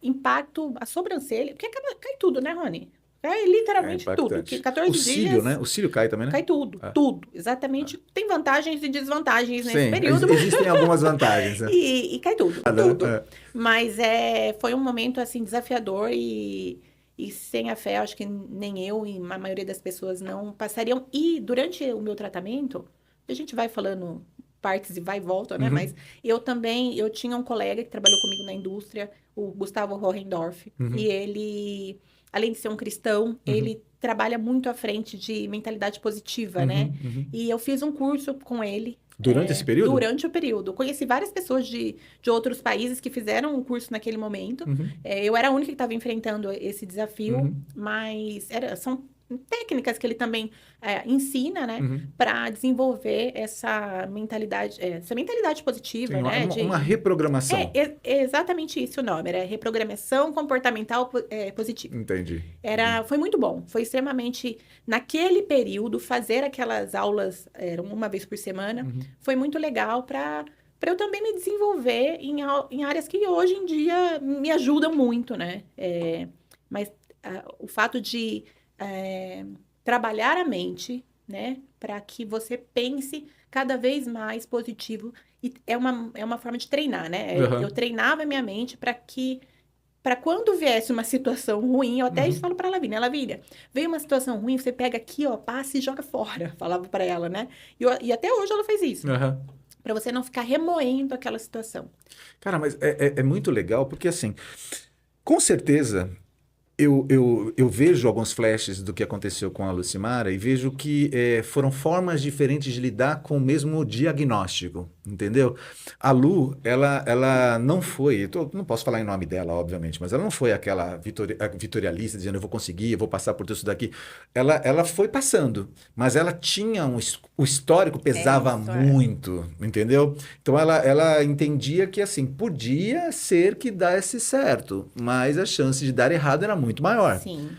impacto a sobrancelha, porque cai tudo, né, Rony? Cai É literalmente tudo. Que impactante. O 14 cílio, né? dias O cílio cai também, né? cai tudo, É. tudo. Exatamente. Tem vantagens e desvantagens nesse Sim, período, existem algumas vantagens, né? e cai tudo, Ah, né? tudo. É. Mas foi um momento assim desafiador E sem a fé, acho que nem eu e a maioria das pessoas não passariam. E durante o meu tratamento, a gente vai falando partes e vai e volta, né? Uhum, Mas eu tinha um colega que trabalhou comigo na indústria, o Gustavo Hohendorf, e uhum, ele, além de ser um cristão, uhum, ele trabalha muito à frente de mentalidade positiva, né? uhum, uhum. E eu fiz um curso com ele. Durante esse período? Durante o período. Conheci várias pessoas de outros países que fizeram um curso naquele momento. Uhum, Eu era a única que estava enfrentando esse desafio, uhum, mas são técnicas que ele também ensina, né, uhum. para desenvolver essa mentalidade Sim, positiva, né, uma reprogramação. é exatamente isso o nome, era reprogramação comportamental positiva. Entendi. Foi muito bom, foi extremamente, naquele período, fazer aquelas aulas, eram uma vez por semana, Uhum. foi muito legal para eu também me desenvolver em áreas que hoje em dia me ajudam muito, né? Mas o fato de trabalhar a mente, né? Para que você pense cada vez mais positivo. E é uma forma de treinar, né? Eu Aham. treinava a minha mente para quando viesse uma situação ruim, eu até isso Uhum. falo para Lavínia, veio uma situação ruim, você pega aqui, ó, passa e joga fora, falava para ela, né? E até hoje ela faz isso, Aham. para você não ficar remoendo aquela situação. Cara, mas é muito legal porque, assim, com certeza, eu vejo alguns flashes do que aconteceu com a Lucimara e vejo que foram formas diferentes de lidar com o mesmo diagnóstico, entendeu? A Lu, ela não foi, não posso falar em nome dela, obviamente, mas ela não foi aquela vitorialista dizendo eu vou conseguir, eu vou passar por tudo isso daqui. Ela foi passando, mas ela tinha o histórico pesava Isso muito, entendeu? Então ela entendia que assim, podia ser que desse certo, mas a chance de dar errado era muito maior. sim.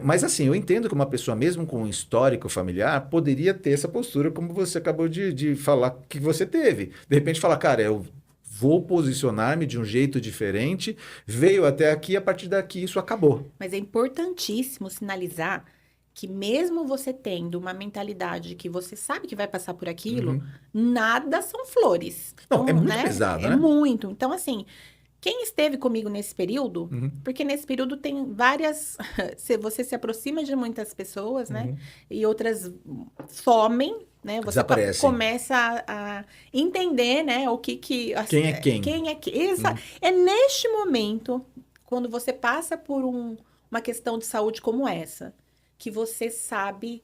Mas assim, eu entendo que uma pessoa, mesmo com um histórico familiar, poderia ter essa postura, como você acabou de falar que você teve. De repente falar, cara, eu vou posicionar-me de um jeito diferente, veio até aqui, a partir daqui isso acabou. Mas é importantíssimo sinalizar que mesmo você tendo uma mentalidade que você sabe que vai passar por aquilo, Uhum. nada são flores. Não, é Então, muito né? pesado, É né? muito. Então, assim, quem esteve comigo nesse período, Uhum, porque nesse período tem várias. Você se aproxima de muitas pessoas, né? uhum. E outras somem, né? Você Desaparecem. começa a entender, né? O que Quem é quem? quem é que. Uhum, É neste momento, quando você passa por uma questão de saúde como essa, que você sabe.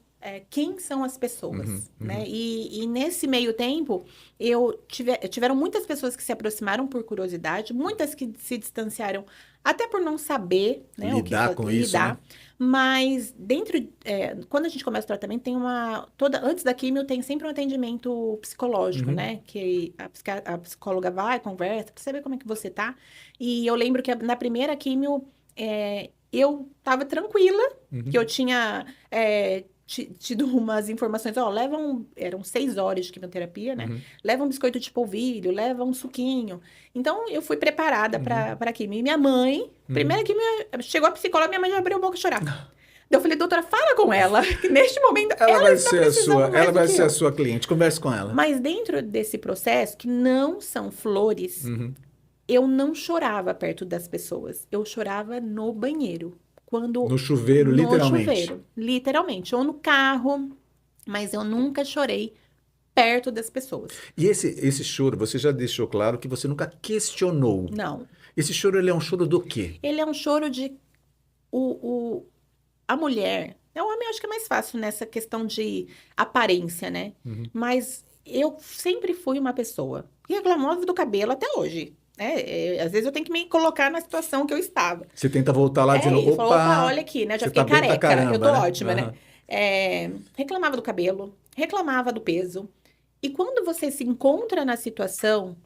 Quem são as uhum, pessoas, né? uhum. E nesse meio tempo, tiveram muitas pessoas que se aproximaram por curiosidade, muitas que se distanciaram até por não saber, né, o que Lidar com isso, né? lidar. Mas quando a gente começa o tratamento, antes da quimio tem sempre um atendimento psicológico, Uhum, né? Que a psicóloga vai, conversa, para saber como é que você tá. E eu lembro que na primeira quimio, eu tava tranquila, que eu uhum, tinha tido umas informações, ó, eram 6 horas de quimioterapia, né? uhum, Leva um biscoito de polvilho, leva um suquinho. Então, eu fui preparada uhum, para quimio. E minha mãe, primeira uhum. quimio, chegou a psicóloga, minha mãe já abriu a boca a chorar. Daí eu falei, doutora, fala com ela, que neste momento ela está precisando Ela mais do vai que ser a eu. sua cliente. Converse com ela. Mas dentro desse processo, que não são flores, Uhum. eu não chorava perto das pessoas. Eu chorava no banheiro. No Quando chuveiro, no literalmente. chuveiro, literalmente, ou no carro, mas eu nunca chorei perto das pessoas. E esse choro, você já deixou claro que você nunca questionou. Não. Esse choro, ele é um choro do quê? Ele é um choro de a mulher. O homem eu acho que é mais fácil nessa questão de aparência, né? Uhum. Mas eu sempre fui uma pessoa que reclamava do cabelo até hoje. Às vezes eu tenho que me colocar na situação que eu estava. Você tenta voltar lá de É novo. isso, falou, opa, Opa, olha aqui, né? Eu já você fiquei tá bem pra careca, eu tô caramba, né? ótima, né? Aham. Reclamava do cabelo, reclamava do peso. E quando você se encontra na situação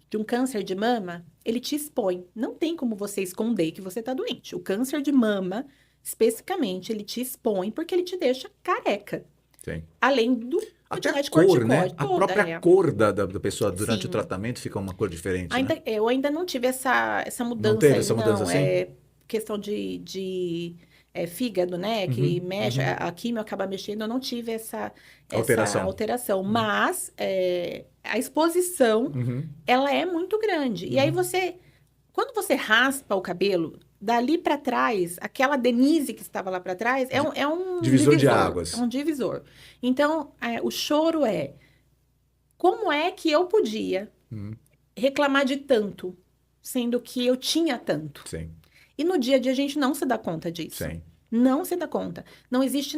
de um câncer de mama, ele te expõe. Não tem como você esconder que você tá doente. O câncer de mama, especificamente, ele te expõe porque ele te deixa careca. Tem. Além do Até a quantidade de cor, né? corticóide A toda, própria cor da pessoa durante o Sim. tratamento fica uma cor diferente, né? Eu ainda não tive essa Não mudança teve aí, essa mudança não. assim? É questão de fígado, né? Que Uhum, mexe, uhum. a químio acaba mexendo. Eu não tive essa Alteração. alteração. Uhum, Mas a exposição, uhum, ela é muito grande. E aí uhum. quando você raspa o cabelo, dali para trás, aquela Denise que estava lá para trás, é um Divisor de águas. É um divisor. Então, o choro é, como é que eu podia reclamar de tanto, sendo que eu tinha tanto? Sim, E no dia a dia a gente não se dá conta disso. sim. Não se dá conta. Não existe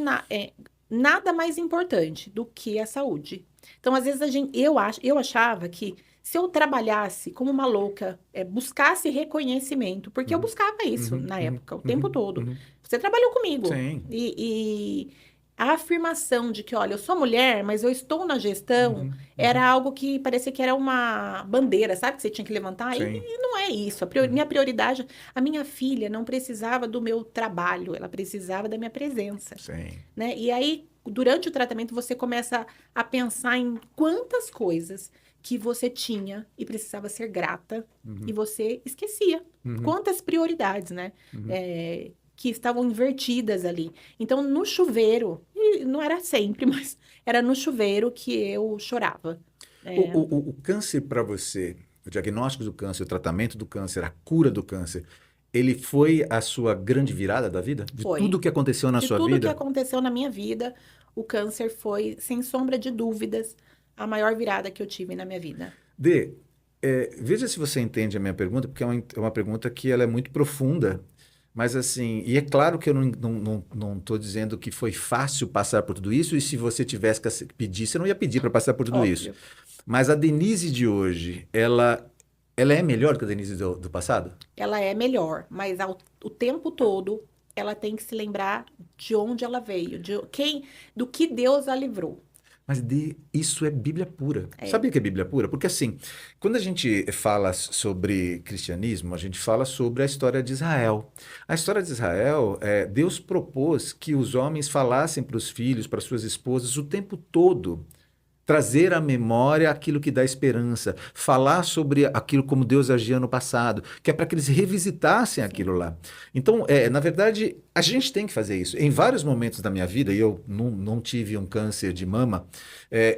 nada mais importante do que a saúde. Então, às vezes, eu achava que se eu trabalhasse como uma louca, buscasse reconhecimento, porque eu buscava isso na época, o tempo todo. Você trabalhou comigo. Sim. E a afirmação de que, olha, eu sou mulher, mas eu estou na gestão, era algo que parecia que era uma bandeira, sabe? Que você tinha que levantar. Sim. E não é isso. Minha prioridade, a minha filha não precisava do meu trabalho, ela precisava da minha presença. Sim. Né? E aí, durante o tratamento, você começa a pensar em quantas coisas que você tinha e precisava ser grata e você esquecia. Quantas prioridades, né? Que estavam invertidas ali. Então, no chuveiro, e não era sempre, mas era no chuveiro que eu chorava. O câncer para você, o diagnóstico do câncer, o tratamento do câncer, a cura do câncer, ele foi a sua grande virada da vida? De Foi. tudo que aconteceu na De sua tudo vida? que aconteceu na minha vida, o câncer foi, sem sombra de dúvidas, a maior virada que eu tive na minha vida. Dê, veja se você entende a minha pergunta, porque é uma pergunta que ela é muito profunda. Mas assim, e é claro que eu não estou dizendo que foi fácil passar por tudo isso, e se você tivesse que pedir, você não ia pedir para passar por tudo Óbvio. isso. Mas a Denise de hoje, ela é melhor que a Denise do passado? Ela é melhor, mas o tempo todo ela tem que se lembrar de onde ela veio, do que Deus a livrou. Mas isso é Bíblia pura. Sabia que é Bíblia pura? Porque assim, quando a gente fala sobre cristianismo, a gente fala sobre a história de Israel. A história de Israel, Deus propôs que os homens falassem para os filhos, para suas esposas, o tempo todo. Trazer à memória aquilo que dá esperança, falar sobre aquilo como Deus agia no passado, que é para que eles revisitassem aquilo lá. Então, na verdade, a gente tem que fazer isso. Em vários momentos da minha vida, e eu não tive um câncer de mama,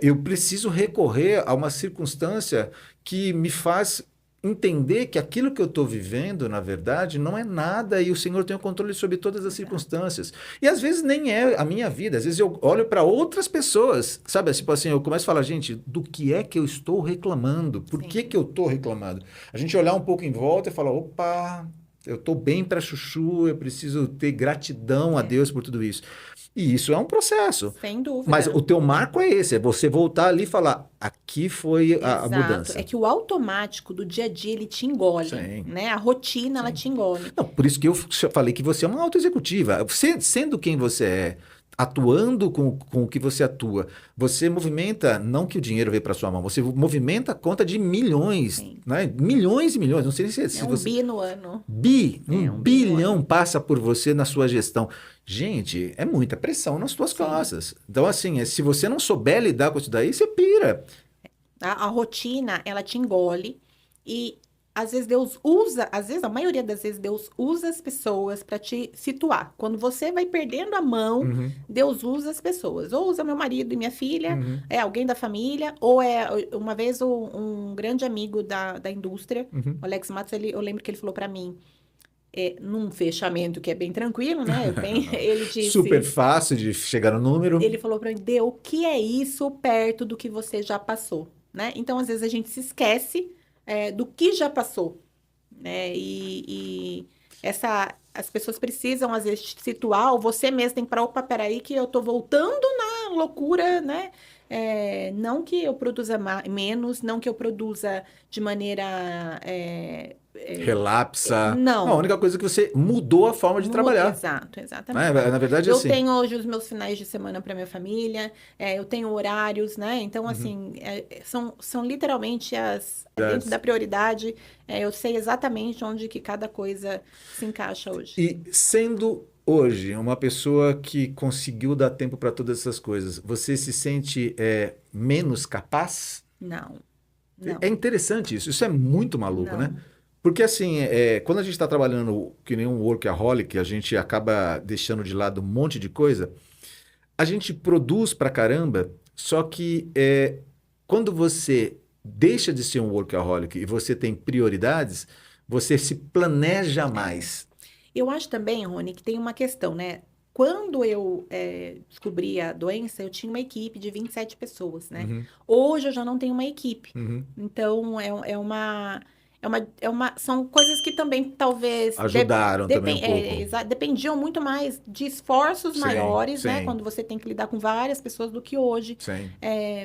eu preciso recorrer a uma circunstância que me faz entender que aquilo que eu estou vivendo, na verdade, não é nada e o Senhor tem o controle sobre todas as circunstâncias. E às vezes nem é a minha vida, às vezes eu olho para outras pessoas, sabe? Tipo assim, eu começo a falar, gente, do que é que eu estou reclamando? Por que eu estou reclamando? A gente olhar um pouco em volta e falar, opa, eu estou bem para chuchu, eu preciso ter gratidão a Deus por tudo isso. E isso é um processo. Sem dúvida. Mas o teu marco é esse, é você voltar ali e falar, aqui foi a mudança. É que o automático do dia a dia, ele te engole, Sim. né? A rotina, ela te engole. Não, por isso que eu falei que você é uma autoexecutiva. Sendo quem você é, atuando com o que você atua, você movimenta, não que o dinheiro veio para sua mão, você movimenta a conta de milhões, Sim. né? Milhões e milhões. Não sei se É um bi no ano. Um bi no bilhão ano. passa por você na sua gestão. Gente, é muita pressão nas tuas costas. Então, assim, se você não souber lidar com isso daí, você pira. A rotina, ela te engole e às vezes a maioria das vezes Deus usa as pessoas para te situar. Quando você vai perdendo a mão, Deus usa as pessoas. Ou usa meu marido e minha filha, é alguém da família, ou uma vez um grande amigo da indústria, o Alex Matos, eu lembro que ele falou para mim, num fechamento que é bem tranquilo, né? Ele disse... Super fácil de chegar no número. Ele falou para mim, Dê, o que é isso perto do que você já passou? Né? Então, às vezes, a gente se esquece do que já passou. Né? As pessoas precisam, às vezes, te situar, ou você mesmo tem que parar, opa, peraí, que eu tô voltando na loucura, né? Não que eu produza menos, não que eu produza de maneira... relapsa. Não. A única coisa é que você mudou a forma de trabalhar. Exatamente. Na verdade, eu assim. tenho hoje os meus finais de semana para minha família, eu tenho horários, né? Então, assim, são literalmente dentro da prioridade, eu sei exatamente onde que cada coisa se encaixa hoje. E sendo hoje uma pessoa que conseguiu dar tempo para todas essas coisas, você se sente menos capaz? Não. É interessante isso. Isso é muito maluco, Não. né? Porque assim, quando a gente está trabalhando que nem um workaholic, a gente acaba deixando de lado um monte de coisa, a gente produz pra caramba, só que quando você deixa de ser um workaholic e você tem prioridades, você se planeja mais. Eu acho também, Rony, que tem uma questão, né? Quando eu descobri a doença, eu tinha uma equipe de 27 pessoas, né? Uhum, Hoje eu já não tenho uma equipe. uhum. Então, são coisas que também talvez Ajudaram também um pouco. dependiam muito mais de esforços Sim, maiores, né? sim, Quando você tem que lidar com várias pessoas do que hoje, sim.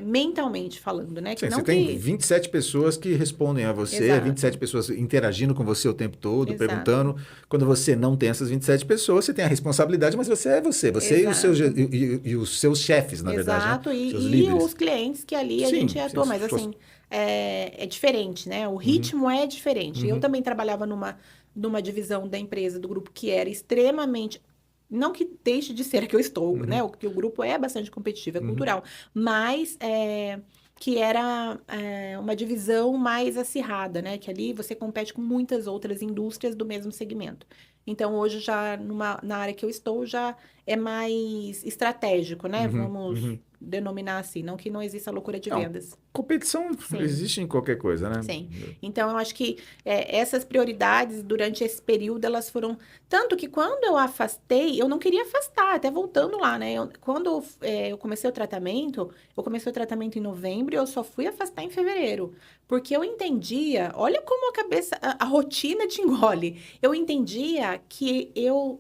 mentalmente falando, né? Que Sim, você não tem que... 27 pessoas que respondem a você, 27 Exato, pessoas interagindo com você o tempo todo, exato, perguntando. Quando você não tem essas 27 pessoas, você tem a responsabilidade, mas você é você. Você e os seus, exato. e os seus chefes, na verdade, né? Exato, Seus e líderes. os clientes que ali a gente Sim, sim. atua, mas assim, é diferente, né? O Uhum, ritmo é diferente. Eu uhum, também trabalhava numa divisão da empresa, do grupo, que era extremamente. Não que deixe de ser a que eu estou, né? uhum, Que o grupo é bastante competitivo, é uhum, cultural, mas que era uma divisão mais acirrada, né? Que ali você compete com muitas outras indústrias do mesmo segmento. Então, hoje, já na área que eu estou, já é mais estratégico, né? uhum, Vamos uhum. denominar assim, não que não exista loucura de Não, vendas. competição Sim, existe em qualquer coisa, né? sim. Então, eu acho que essas prioridades durante esse período, elas foram. Tanto que quando eu afastei, eu não queria afastar, até voltando lá, né? Quando eu comecei o tratamento em novembro e eu só fui afastar em fevereiro. Porque eu entendia, olha como a rotina te engole. Eu entendia que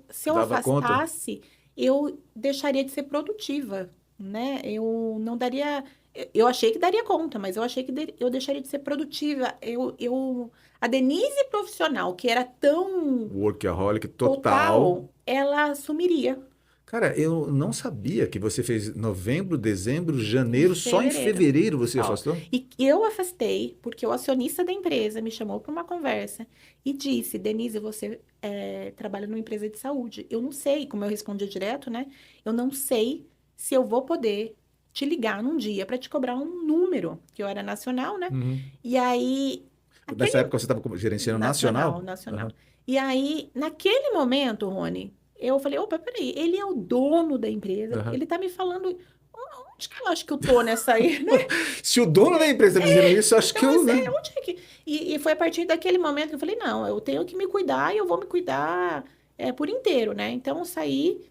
se eu Dava conta? afastasse, eu deixaria de ser produtiva, né? Eu não daria. Eu achei que daria conta, mas eu achei que eu deixaria de ser produtiva. A Denise profissional, que era tão Workaholic total. total, ela sumiria Cara, eu não sabia que você fez novembro, dezembro, em janeiro, só em fevereiro. fevereiro você Ó, afastou? e eu afastei porque o acionista da empresa me chamou para uma conversa e disse: Denise, você trabalha numa empresa de saúde. Eu não sei, como eu respondi direto, né? Eu não sei se eu vou poder te ligar num dia para te cobrar um número, que eu era nacional, né? Uhum. E aí, Nessa aquele época você estava gerenciando nacional, nacional? nacional. Aham. E aí, naquele momento, Rony, eu falei: opa, peraí, ele é o dono da empresa, Aham. ele tá me falando. Onde que eu acho que eu tô nessa aí, né? Se o dono da empresa está me dizendo isso, acho que Então, eu, né? onde é que. E foi a partir daquele momento que eu falei: não, eu tenho que me cuidar e eu vou me cuidar por inteiro, né? Então, eu saí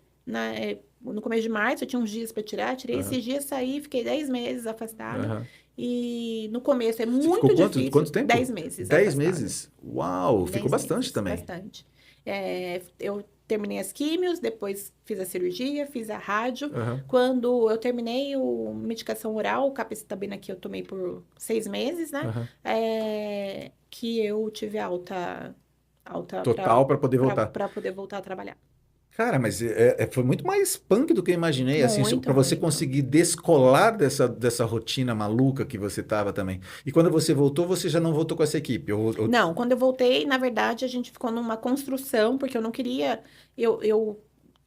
no começo de março, eu tinha uns dias para tirar, tirei Aham. esses dias, saí, fiquei 10 meses afastada. Aham. E no começo é Você ficou muito quanto difícil, tempo? 10 meses 10 afastada. meses? Uau, ficou 10 bastante meses, também. bastante. Eu terminei as químios, depois fiz a cirurgia, fiz a rádio. Aham. Quando eu terminei medicação oral, o capecitabina que eu tomei por 6 meses, né? Aham. Que eu tive alta Total para poder voltar. para poder voltar a trabalhar. Cara, mas foi muito mais punk do que eu imaginei, assim, Muito, para você muito. conseguir descolar dessa rotina maluca que você tava também. E quando você voltou, você já não voltou com essa equipe? Não, quando eu voltei, na verdade, a gente ficou numa construção, porque eu não queria.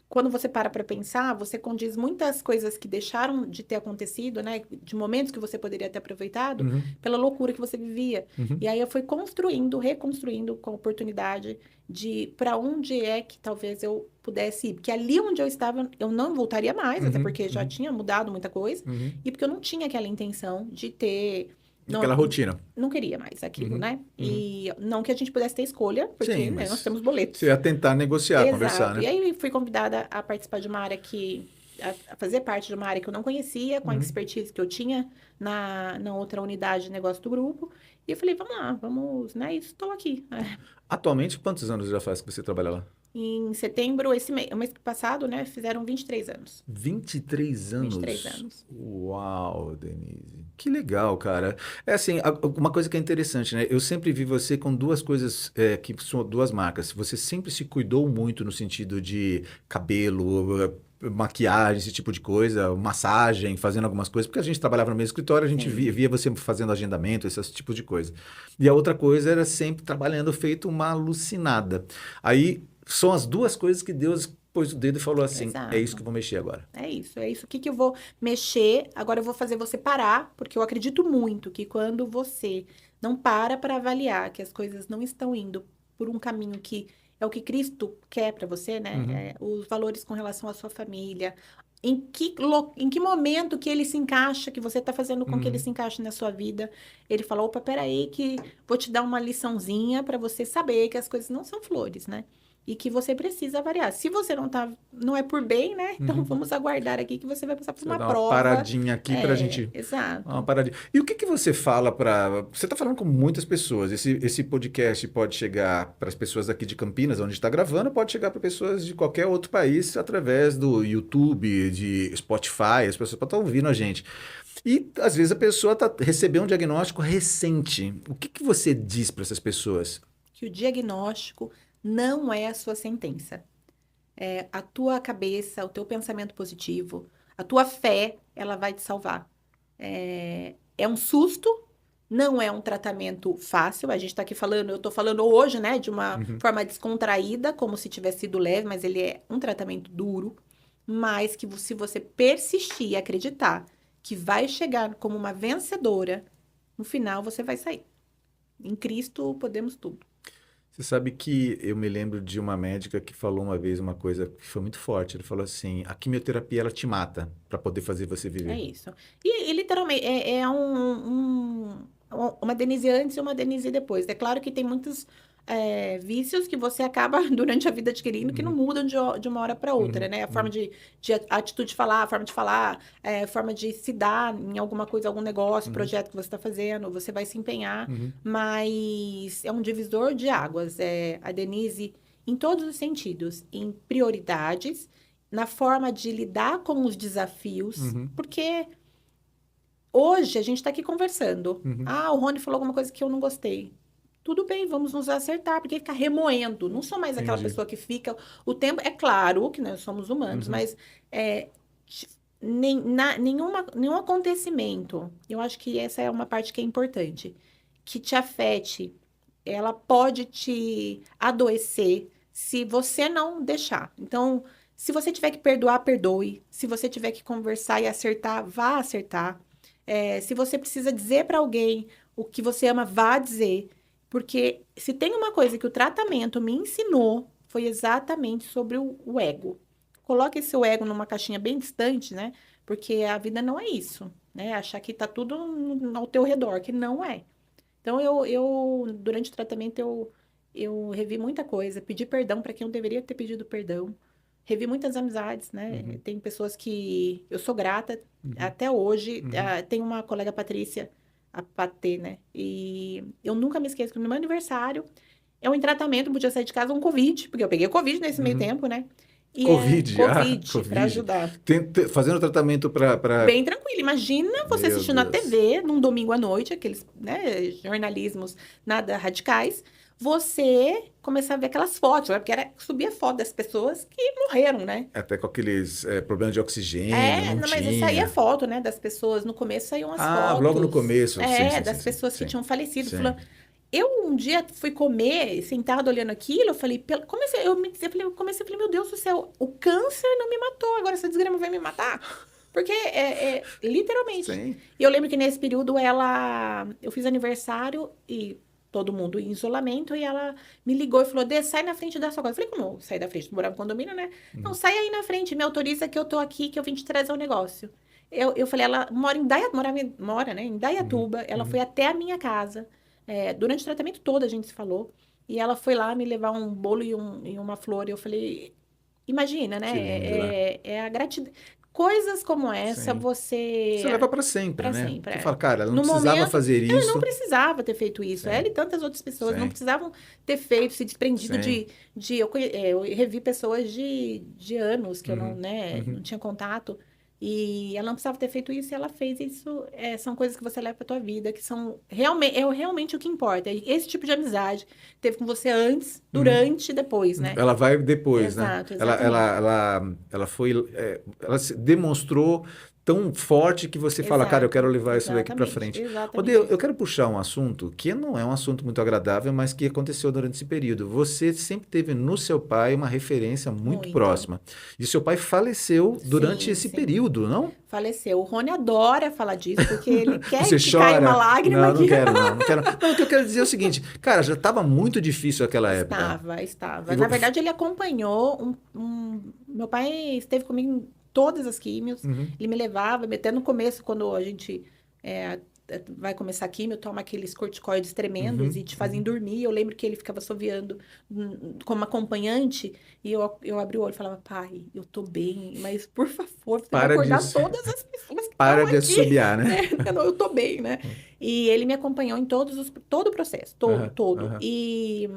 Quando você para pensar, você condiz muitas coisas que deixaram de ter acontecido, né? De momentos que você poderia ter aproveitado, Uhum, pela loucura que você vivia. E uhum, aí eu fui construindo, reconstruindo com a oportunidade de para onde é que talvez eu pudesse ir. Porque ali onde eu estava, eu não voltaria mais, até uhum, porque já uhum, tinha mudado muita coisa, uhum. e porque eu não tinha aquela intenção de ter. Aquela Não, rotina. não queria mais aquilo, Uhum, né? uhum. E não que a gente pudesse ter escolha, porque, Sim, né, nós mas temos você boletos. ia tentar negociar, conversar, Exato. E né? aí fui convidada a participar de uma área a fazer parte de uma área que eu não conhecia, com a Uhum. expertise que eu tinha na outra unidade de negócio do grupo. E eu falei: vamos lá, vamos, né? E estou aqui. Atualmente, quantos anos já faz que você trabalha lá? Em setembro, o mês passado, né? Fizeram 23 anos. 23 23 anos. anos. Uau, Denise. Que legal, cara. É assim, uma coisa que é interessante, né? Eu sempre vi você com duas coisas, que são duas marcas. Você sempre se cuidou muito no sentido de cabelo, maquiagem, esse tipo de coisa, massagem, fazendo algumas coisas, porque a gente trabalhava no mesmo escritório, a gente Sim. via você fazendo agendamento, esse tipo de coisa. E a outra coisa era sempre trabalhando feito uma alucinada. Aí são as duas coisas que Deus pôs o dedo e falou assim: é isso que Exato. eu vou mexer agora. É isso, é isso. O que que eu vou mexer? Agora eu vou fazer você parar, porque eu acredito muito que quando você não para avaliar que as coisas não estão indo por um caminho que é o que Cristo quer para você, né? Uhum, Os valores com relação à sua família, em que momento que ele se encaixa, que você está fazendo com que ele uhum. se encaixe na sua vida. Ele falou: opa, peraí, que vou te dar uma liçãozinha para você saber que as coisas não são flores, né? e que você precisa avaliar. Se você não é por bem, né? Então vamos aguardar aqui que você vai passar por Você uma vai dar uma prova. paradinha aqui para a gente. Uma Exato. paradinha. E o que que você fala para. Você está falando com muitas pessoas. Esse podcast pode chegar para as pessoas aqui de Campinas, onde está gravando, pode chegar para pessoas de qualquer outro país através do YouTube, de Spotify. As pessoas podem estar ouvindo a gente. E às vezes a pessoa recebeu um diagnóstico recente. O que que você diz para essas pessoas? Que o diagnóstico não é a sua sentença. É a tua cabeça, o teu pensamento positivo, a tua fé, ela vai te salvar. É um susto, não é um tratamento fácil. A gente está aqui falando, eu estou falando hoje, né, de uma forma descontraída, como se tivesse sido leve, mas ele é um tratamento duro. Mas que se você persistir e acreditar que vai chegar como uma vencedora, no final você vai sair. Em Cristo podemos tudo. Você sabe que eu me lembro de uma médica que falou uma vez uma coisa que foi muito forte. Ele falou assim: a quimioterapia ela te mata para poder fazer você É viver. isso. E literalmente, uma Denise antes e uma Denise depois. É claro que tem muitos vícios que você acaba, durante a vida, adquirindo que não Uhum, mudam de uma hora para outra, uhum, né? A forma uhum, de atitude de falar, a forma de falar, a forma de se dar em alguma coisa, algum negócio, uhum, projeto que você está fazendo, você vai se empenhar, uhum, mas é um divisor de águas. A Denise, em todos os sentidos, em prioridades, na forma de lidar com os desafios, uhum, porque hoje a gente está aqui conversando. uhum. Ah, o Rony falou alguma coisa que eu não gostei. Tudo bem, vamos nos acertar, porque ficar remoendo. Não sou mais aquela Entendi. pessoa que fica o tempo. É claro que nós somos humanos, Uhum, mas é, nenhum acontecimento, eu acho que essa é uma parte que é importante, que te afete, ela pode te adoecer se você não deixar. Então, se você tiver que perdoar, perdoe. Se você tiver que conversar e acertar, vá acertar. Se você precisa dizer para alguém o que você ama, vá dizer. Porque se tem uma coisa que o tratamento me ensinou, foi exatamente sobre o ego. Coloque seu ego numa caixinha bem distante, né? Porque a vida não é isso, né? Achar que tá tudo ao teu redor, que não é. Então, durante o tratamento, eu revi muita coisa, pedi perdão para quem eu deveria ter pedido perdão, revi muitas amizades, né? uhum, Tem pessoas que eu sou grata uhum, até hoje. uhum. Tem uma colega Patrícia, a Patê, né? E eu nunca me esqueço que no meu aniversário, eu em tratamento, podia sair de casa um Covid, porque eu peguei Covid nesse meio Uhum. tempo, né? E é Covid, Covid para Covid. ajudar. Fazendo tratamento para. Bem tranquilo. Imagina você Meu assistindo na Deus. TV num domingo à noite, aqueles, né, jornalismos nada radicais, você começar a ver aquelas fotos, né? Porque subia foto das pessoas que morreram, né? Até com aqueles problemas de oxigênio, não Não, mas saía tinha. foto, né, das pessoas. No começo saíam as Ah, logo no fotos, começo. Sim, sim, sim, das sim. pessoas que Sim, tinham falecido. sim. Falando, eu um dia fui comer, sentada olhando aquilo, eu falei, eu falei, meu Deus do céu, o câncer não me matou, agora essa desgrama vai me matar? Porque literalmente. Sim. E eu lembro que nesse período eu fiz aniversário e todo mundo em isolamento e ela me ligou e falou, Dê, sai na frente da sua casa. Eu falei, como sair da frente? Morava no condomínio, né? Não, Uhum, sai aí na frente, me autoriza que eu tô aqui, que eu vim te trazer um negócio. Eu falei, ela mora mora, né, em uhum, Dayatuba, ela foi uhum. até a minha casa. Durante o tratamento todo a gente se falou. E ela foi lá me levar um bolo e uma flor. E eu falei, imagina, né? Que lindo, né? É a gratidão. Coisas como essa, Sim. Você você. leva para sempre, Para né? sempre. Você fala, cara, ela não No precisava momento, fazer ela não isso. precisava ter feito isso. Ela Sim, e tantas outras pessoas não sim, precisavam ter feito, se desprendido sim. eu revi pessoas de anos que eu não, Uhum, né, não uhum. tinha contato. E ela não precisava ter feito isso e ela fez isso. São coisas que você leva para tua vida, que são realmente o que importa. E esse tipo de amizade teve com você antes, Uhum. durante e depois, né? Ela vai depois, né? Exato, Ela, ela, exatamente. ela foi, ela se demonstrou tão forte que você fala, cara, eu quero Exato, levar isso daqui para exatamente, frente. Ô, exatamente eu isso. quero puxar um assunto que não é um assunto muito agradável, mas que aconteceu durante esse período. Você sempre teve no seu pai uma referência muito Muito. próxima. E seu pai faleceu durante Sim, esse sim. período, não? Faleceu. O Rony adora falar disso, porque ele quer Você que caia uma chora? lágrima Não, não aqui. quero, não, não quero. Não, o que eu quero dizer é o seguinte, cara, já estava muito difícil aquela época. Estava. E Na verdade, ele acompanhou Meu pai esteve comigo em todas as químios. Uhum, Ele me levava, até no começo, quando a gente vai começar a químio, toma aqueles corticoides tremendos Uhum, e te fazem uhum. dormir. Eu lembro que ele ficava assoviando como acompanhante e eu abri o olho e falava, pai, eu tô bem, mas por favor, você vai Para de, acordar todas as pessoas que estão para de aqui, assobiar, né? né? Eu tô bem, né? E ele me acompanhou em todo o processo, todo, Aham, todo. aham. E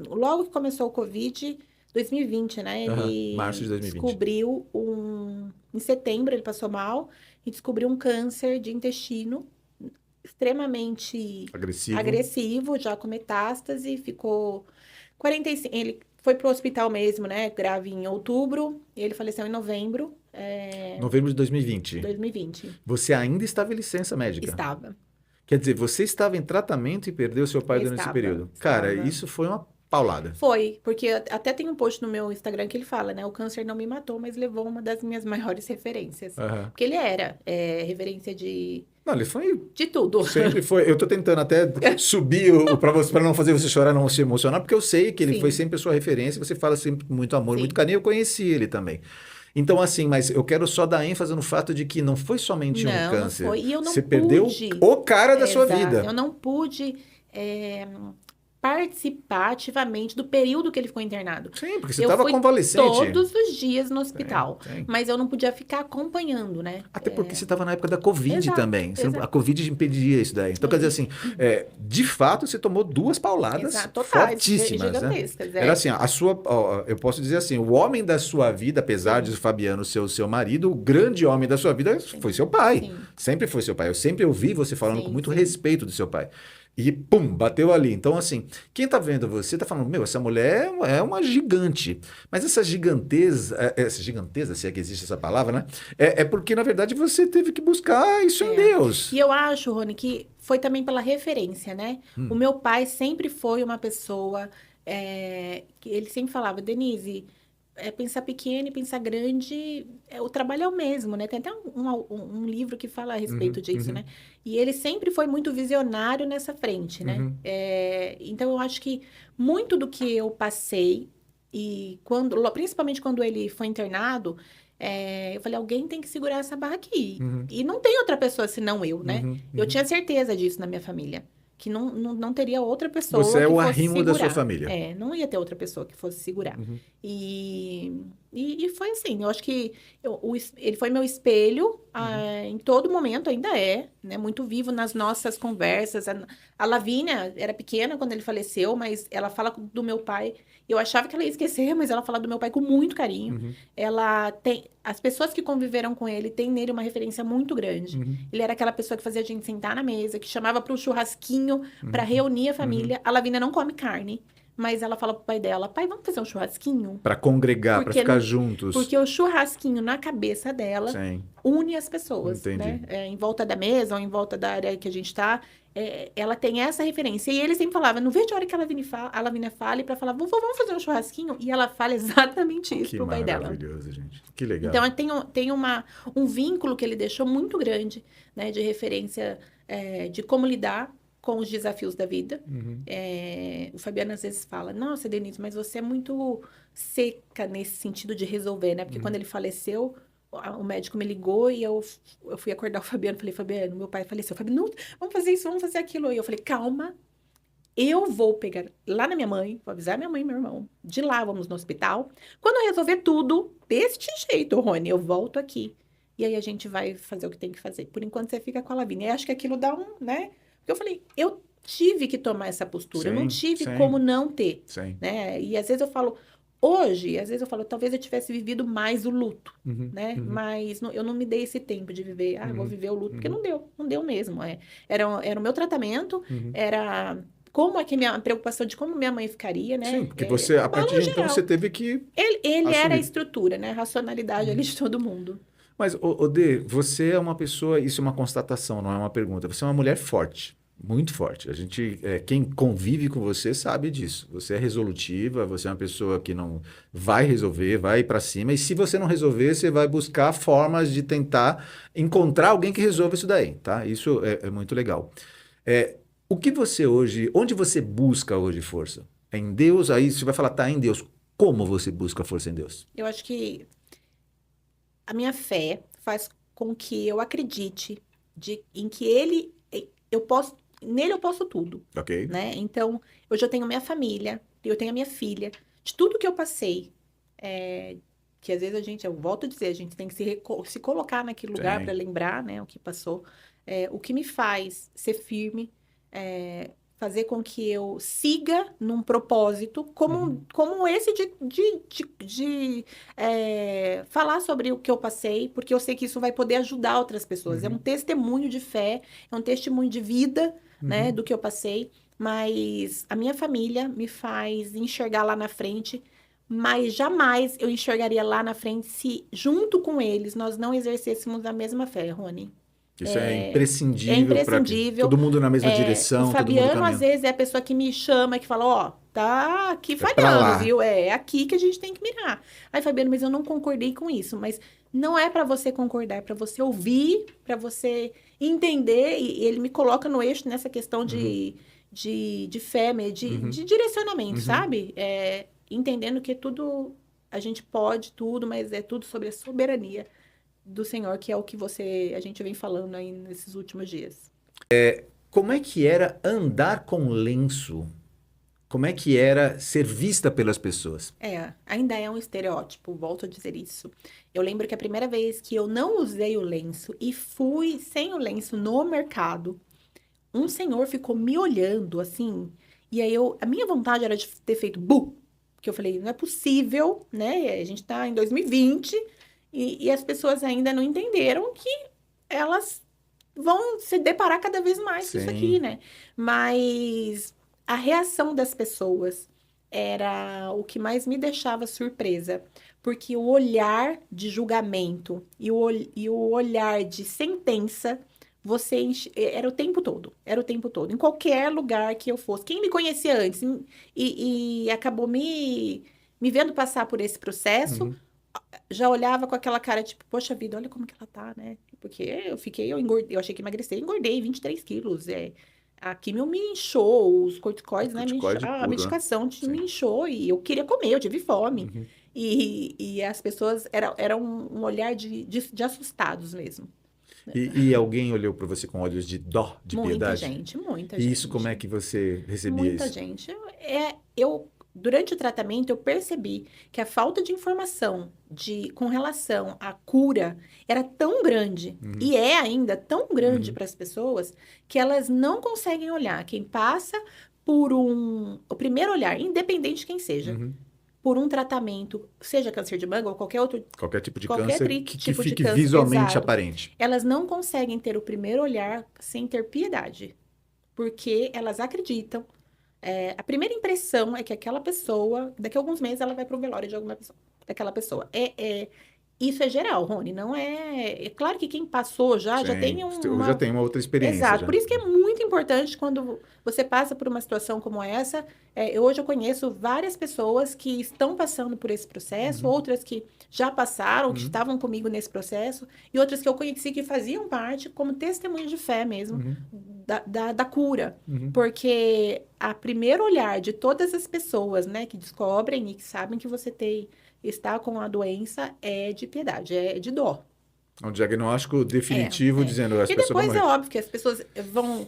logo que começou o Covid, 2020, né? Aham. Março de Ele 2020. descobriu em setembro ele passou mal e descobriu um câncer de intestino extremamente Agressivo. agressivo, já com metástase, ficou 45, ele foi pro hospital mesmo, né, grave em outubro, e ele faleceu em novembro, Novembro de de 2020. 2020. Você ainda estava em licença médica. Estava, Quer dizer, você estava em tratamento e perdeu seu pai durante esse estava, período. Cara, estava. isso foi uma paulada. Foi, porque até tem um post no meu Instagram que ele fala, né? O câncer não me matou, mas levou uma das minhas maiores referências. Aham. Porque ele era referência Não, ele foi. de tudo. Sempre foi. Eu tô tentando até subir para você, para não fazer você chorar, não se emocionar, porque eu sei que ele foi Sim, sempre a sua referência. Você fala sempre com muito amor, muito sim. carinho. Eu conheci ele também. Então, assim, mas eu quero só dar ênfase no fato de que não foi somente um Não, não câncer. foi. E eu não Você perdeu pude, o cara da sua exato, eu vida. não pude é, participar ativamente do período que ele ficou internado. Sim, porque você Eu estava fui convalescente. todos os dias no Tem, hospital, tem. mas eu não podia ficar acompanhando, né? Até porque você estava na época da Covid Exato, também. A exato. Covid impedia isso daí. Então, quer dizer assim, de fato, você tomou duas pauladas Exato, totais, fortíssimas, né? gigantescas, Era assim, a sua, ó, eu posso dizer assim, o homem da sua vida, apesar de Sim, Fabiano ser o seu marido, o grande homem da sua vida foi sim, seu pai. sim, Sempre foi seu pai. Eu sempre ouvi você falando com sim, muito sim. respeito do seu pai. E pum, bateu ali. Então, assim, quem tá vendo você tá falando, meu, essa mulher é uma gigante. Mas essa giganteza, se é que existe essa palavra, né? É porque, na verdade, você teve que buscar isso em É. Deus. E eu acho, Rony, que foi também pela referência, né? O Hum, meu pai sempre foi uma pessoa que ele sempre falava, Denise, pensar pequeno e pensar grande, o trabalho é o mesmo, né? Tem até um livro que fala a respeito uhum, disso, né? uhum, E ele sempre foi muito visionário nessa frente, né? uhum, Então eu acho que muito do que eu passei, e principalmente quando ele foi internado, eu falei, alguém tem que segurar essa barra aqui. uhum, E não tem outra pessoa senão eu, né? uhum, Eu uhum. tinha certeza disso na minha família. Que não teria outra Você pessoa é que o fosse arrimo da sua segurar. família. Não ia ter outra pessoa que fosse segurar. Uhum, E foi assim, eu acho que ele foi meu espelho uhum, em todo momento, ainda é, né? Muito vivo nas nossas conversas. A Lavínia era pequena quando ele faleceu, mas ela fala do meu pai. Eu achava que ela ia esquecer, mas ela fala do meu pai com muito carinho. uhum, As pessoas que conviveram com ele têm nele uma referência muito grande. uhum, Ele era aquela pessoa que fazia a gente sentar na mesa, que chamava para o churrasquinho para uhum, reunir a uhum. família. A Lavínia não come carne, mas ela fala pro pai dela: pai, vamos fazer um churrasquinho? Para congregar, para Porque, ficar juntos. porque o churrasquinho na cabeça dela Sim, une as pessoas, entendi. né? Em volta da mesa ou em volta da área que a gente tá, ela tem essa referência. E ele sempre falava: não vejo a hora que a Lavínia fale para falar, vovô, vamos fazer um churrasquinho? E ela fala exatamente isso Que pro pai dela. maravilhoso, gente. Que legal. Então, tem um vínculo que ele deixou muito grande, né, de referência de como lidar com os desafios da vida. Uhum, O Fabiano às vezes fala, nossa, Denise, mas você é muito seca nesse sentido de resolver, né? Porque quando uhum. ele faleceu, o médico me ligou e eu fui acordar o Fabiano. Falei, Fabiano, meu pai faleceu. Fabiano, não, vamos fazer isso, vamos fazer aquilo. E eu falei, calma, eu vou pegar lá na minha mãe, vou avisar minha mãe e meu irmão. De lá, vamos no hospital. Quando eu resolver tudo, deste jeito, Rony, eu volto aqui. E aí a gente vai fazer o que tem que fazer. Por enquanto, você fica com a Lavínia. E acho que aquilo dá né? Porque eu falei, eu tive que tomar essa postura. Eu não Sim, tive como sim, não ter, sim. né? E às vezes eu falo, talvez eu tivesse vivido mais o luto, Uhum, né? uhum, Mas eu não me dei esse tempo de viver, vou uhum, viver o luto, porque uhum, não deu mesmo. Era o meu tratamento, uhum. era como é que a preocupação de como minha mãe ficaria, Sim, né? porque você, a Abalo partir de então, você geral. teve que Ele era a assumir. estrutura, né? A racionalidade ali Uhum. de todo mundo. Mas, Dê, você é uma pessoa, isso é uma constatação, não é uma pergunta. Você é uma mulher forte, muito forte. Quem convive com você sabe disso. Você é resolutiva, você é uma pessoa que não vai resolver, vai para cima. E se você não resolver, você vai buscar formas de tentar encontrar alguém que resolva isso daí, tá? Isso é muito legal. É, o que você hoje, onde você busca hoje força? É em Deus? Aí você vai falar, tá em Deus. Como você busca força em Deus? Eu acho que a minha fé faz com que eu acredite em que nele eu posso tudo, Ok. né? Então, hoje eu tenho minha família, eu tenho a minha filha, de tudo que eu passei, que às vezes eu volto a dizer, a gente tem que se colocar naquele lugar para Sim. lembrar, né, o que passou. O que me faz ser firme, fazer com que eu siga num propósito Uhum. como esse de falar sobre o que eu passei, porque eu sei que isso vai poder ajudar outras pessoas. É um Uhum. testemunho de fé, é um testemunho de vida, né, Uhum. do que eu passei, mas a minha família me faz enxergar lá na frente, mas jamais eu enxergaria lá na frente se, junto com eles, nós não exercêssemos a mesma fé, Rony. Isso é É imprescindível para imprescindível. todo mundo na mesma O direção, todo mundo Fabiano, às caminhando. vezes, é a pessoa que me chama, que fala, ó, tá aqui É para falhando, lá. viu? É aqui que a gente tem que mirar. Aí, Fabiano, mas eu não concordei com isso. Mas não é para você concordar, é para você ouvir, para você entender. E ele me coloca no eixo nessa questão Uhum. de fé, Uhum. de direcionamento, Uhum. sabe? Entendendo que tudo, a gente pode tudo, mas é tudo sobre a soberania do Senhor, que é o que a gente vem falando aí nesses últimos dias. Como é que era andar com lenço? Como é que era ser vista pelas pessoas? Ainda é um estereótipo, volto a dizer isso. Eu lembro que a primeira vez que eu não usei o lenço e fui sem o lenço no mercado, um senhor ficou me olhando assim, e aí a minha vontade era de ter feito bu, porque eu falei, não é possível, né? A gente tá em 2020 e as pessoas ainda não entenderam que elas vão se deparar cada vez mais com isso aqui, Sim. né? Mas a reação das pessoas era o que mais me deixava surpresa, porque o olhar de julgamento e o olhar de sentença, era o tempo todo, era o tempo todo, em qualquer lugar que eu fosse. Quem me conhecia antes e acabou me vendo passar por esse processo Uhum. já olhava com aquela cara, tipo, poxa vida, olha como que ela tá, né? Porque eu engordei, eu achei que emagrecer, engordei 23 quilos. A quimio me inchou, os corticoides, né? Corticoide A puro, né? medicação me Sim. inchou e eu queria comer, eu tive fome. Uhum. E as pessoas, era um olhar de assustados mesmo. E alguém olhou para você com olhos de dó, de Muita piedade? gente, muita E isso, como é gente. que você recebia Muita isso? gente. Durante o tratamento, eu percebi que a falta de informação com relação à cura era tão grande, Uhum. e é ainda tão grande Uhum. para as pessoas, que elas não conseguem olhar. Quem passa o primeiro olhar, independente de quem seja, Uhum. por um tratamento, seja câncer de mama ou Qualquer tipo de qualquer câncer que tipo de fique câncer, visualmente exato, aparente. elas não conseguem ter o primeiro olhar sem ter piedade, porque elas acreditam a primeira impressão é que aquela pessoa, daqui a alguns meses, ela vai pro velório de alguma pessoa, daquela pessoa. Isso é geral, Rony, não é. É claro que quem passou já Sim, tem eu já uma. tenho uma outra experiência Exato. já. Por isso que é muito importante quando você passa por uma situação como essa. Hoje eu conheço várias pessoas que estão passando por esse processo, Uhum. outras que já passaram, que Uhum. estavam comigo nesse processo, e outras que eu conheci que faziam parte como testemunho de fé mesmo Uhum. da cura. Uhum. Porque a primeiro olhar de todas as pessoas, né, que descobrem e que sabem que você está com a doença é de piedade, é de dó. Um diagnóstico É, definitivo é. dizendo essa E pessoa vai depois é morrer. óbvio que as pessoas vão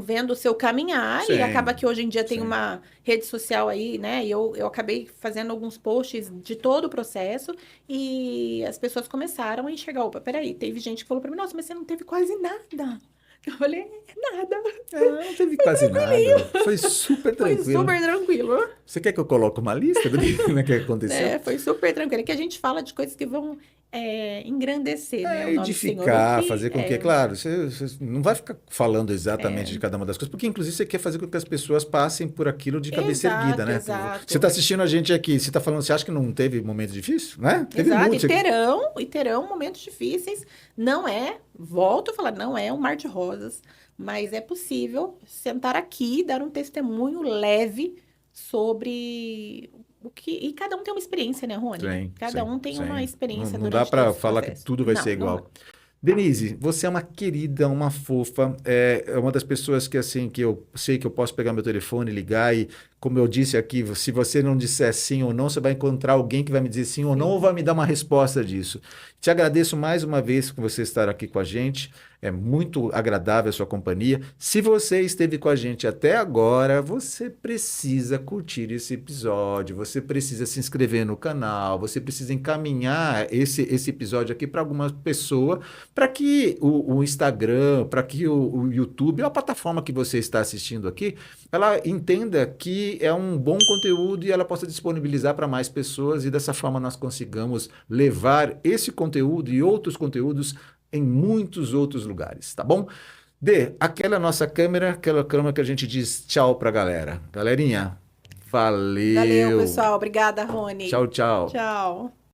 vendo o seu caminhar e acaba Sim, que hoje em dia tem sim. uma rede social aí, né? E eu acabei fazendo alguns posts de todo o processo e as pessoas começaram a enxergar, opa, peraí, teve gente que falou pra mim, nossa, mas você não teve quase nada. Eu falei, nada, Ah, não teve foi quase tranquilinho, nada. Foi super foi tranquilo. super tranquilo. Você quer que eu coloque uma lista do que, né, que aconteceu? Né? Foi super tranquilo. É que a gente fala de coisas que vão engrandecer, né, o É nome do Senhor. O edificar, que fazer com que, claro, você não vai ficar falando exatamente é, de cada uma das coisas, porque inclusive você quer fazer com que as pessoas passem por aquilo de cabeça erguida, exato, né? Você está exato, assistindo a gente aqui, você está falando, você acha que não teve momento difícil, né? Teve exato. muitos. E terão momentos difíceis. Não é, volto a falar, não é um mar de rosas, mas é possível sentar aqui e dar um testemunho leve sobre o que. E cada um tem uma experiência, né, Rony? Sim, Cada sim, um tem uma sim. Não, experiência não dá durante todo para esse falar que processo. tudo vai ser Não, não dá. igual. Denise, você é uma querida, uma fofa, é uma das pessoas que assim que eu sei que eu posso pegar meu telefone, ligar e, como eu disse aqui, se você não disser sim ou não, você vai encontrar alguém que vai me dizer sim ou não ou Sim. vai me dar uma resposta disso. Te agradeço mais uma vez por você estar aqui com a gente. É muito agradável a sua companhia. Se você esteve com a gente até agora, você precisa curtir esse episódio, você precisa se inscrever no canal, você precisa encaminhar esse episódio aqui para alguma pessoa, para que o Instagram, para que o YouTube, ou a plataforma que você está assistindo aqui, ela entenda que é um bom conteúdo e ela possa disponibilizar para mais pessoas e dessa forma nós consigamos levar esse conteúdo e outros conteúdos em muitos outros lugares, tá bom? Aquela nossa câmera, aquela câmera que a gente diz tchau pra galera. Galerinha, Valeu, valeu. pessoal. Obrigada, Rony. Tchau, tchau. Tchau.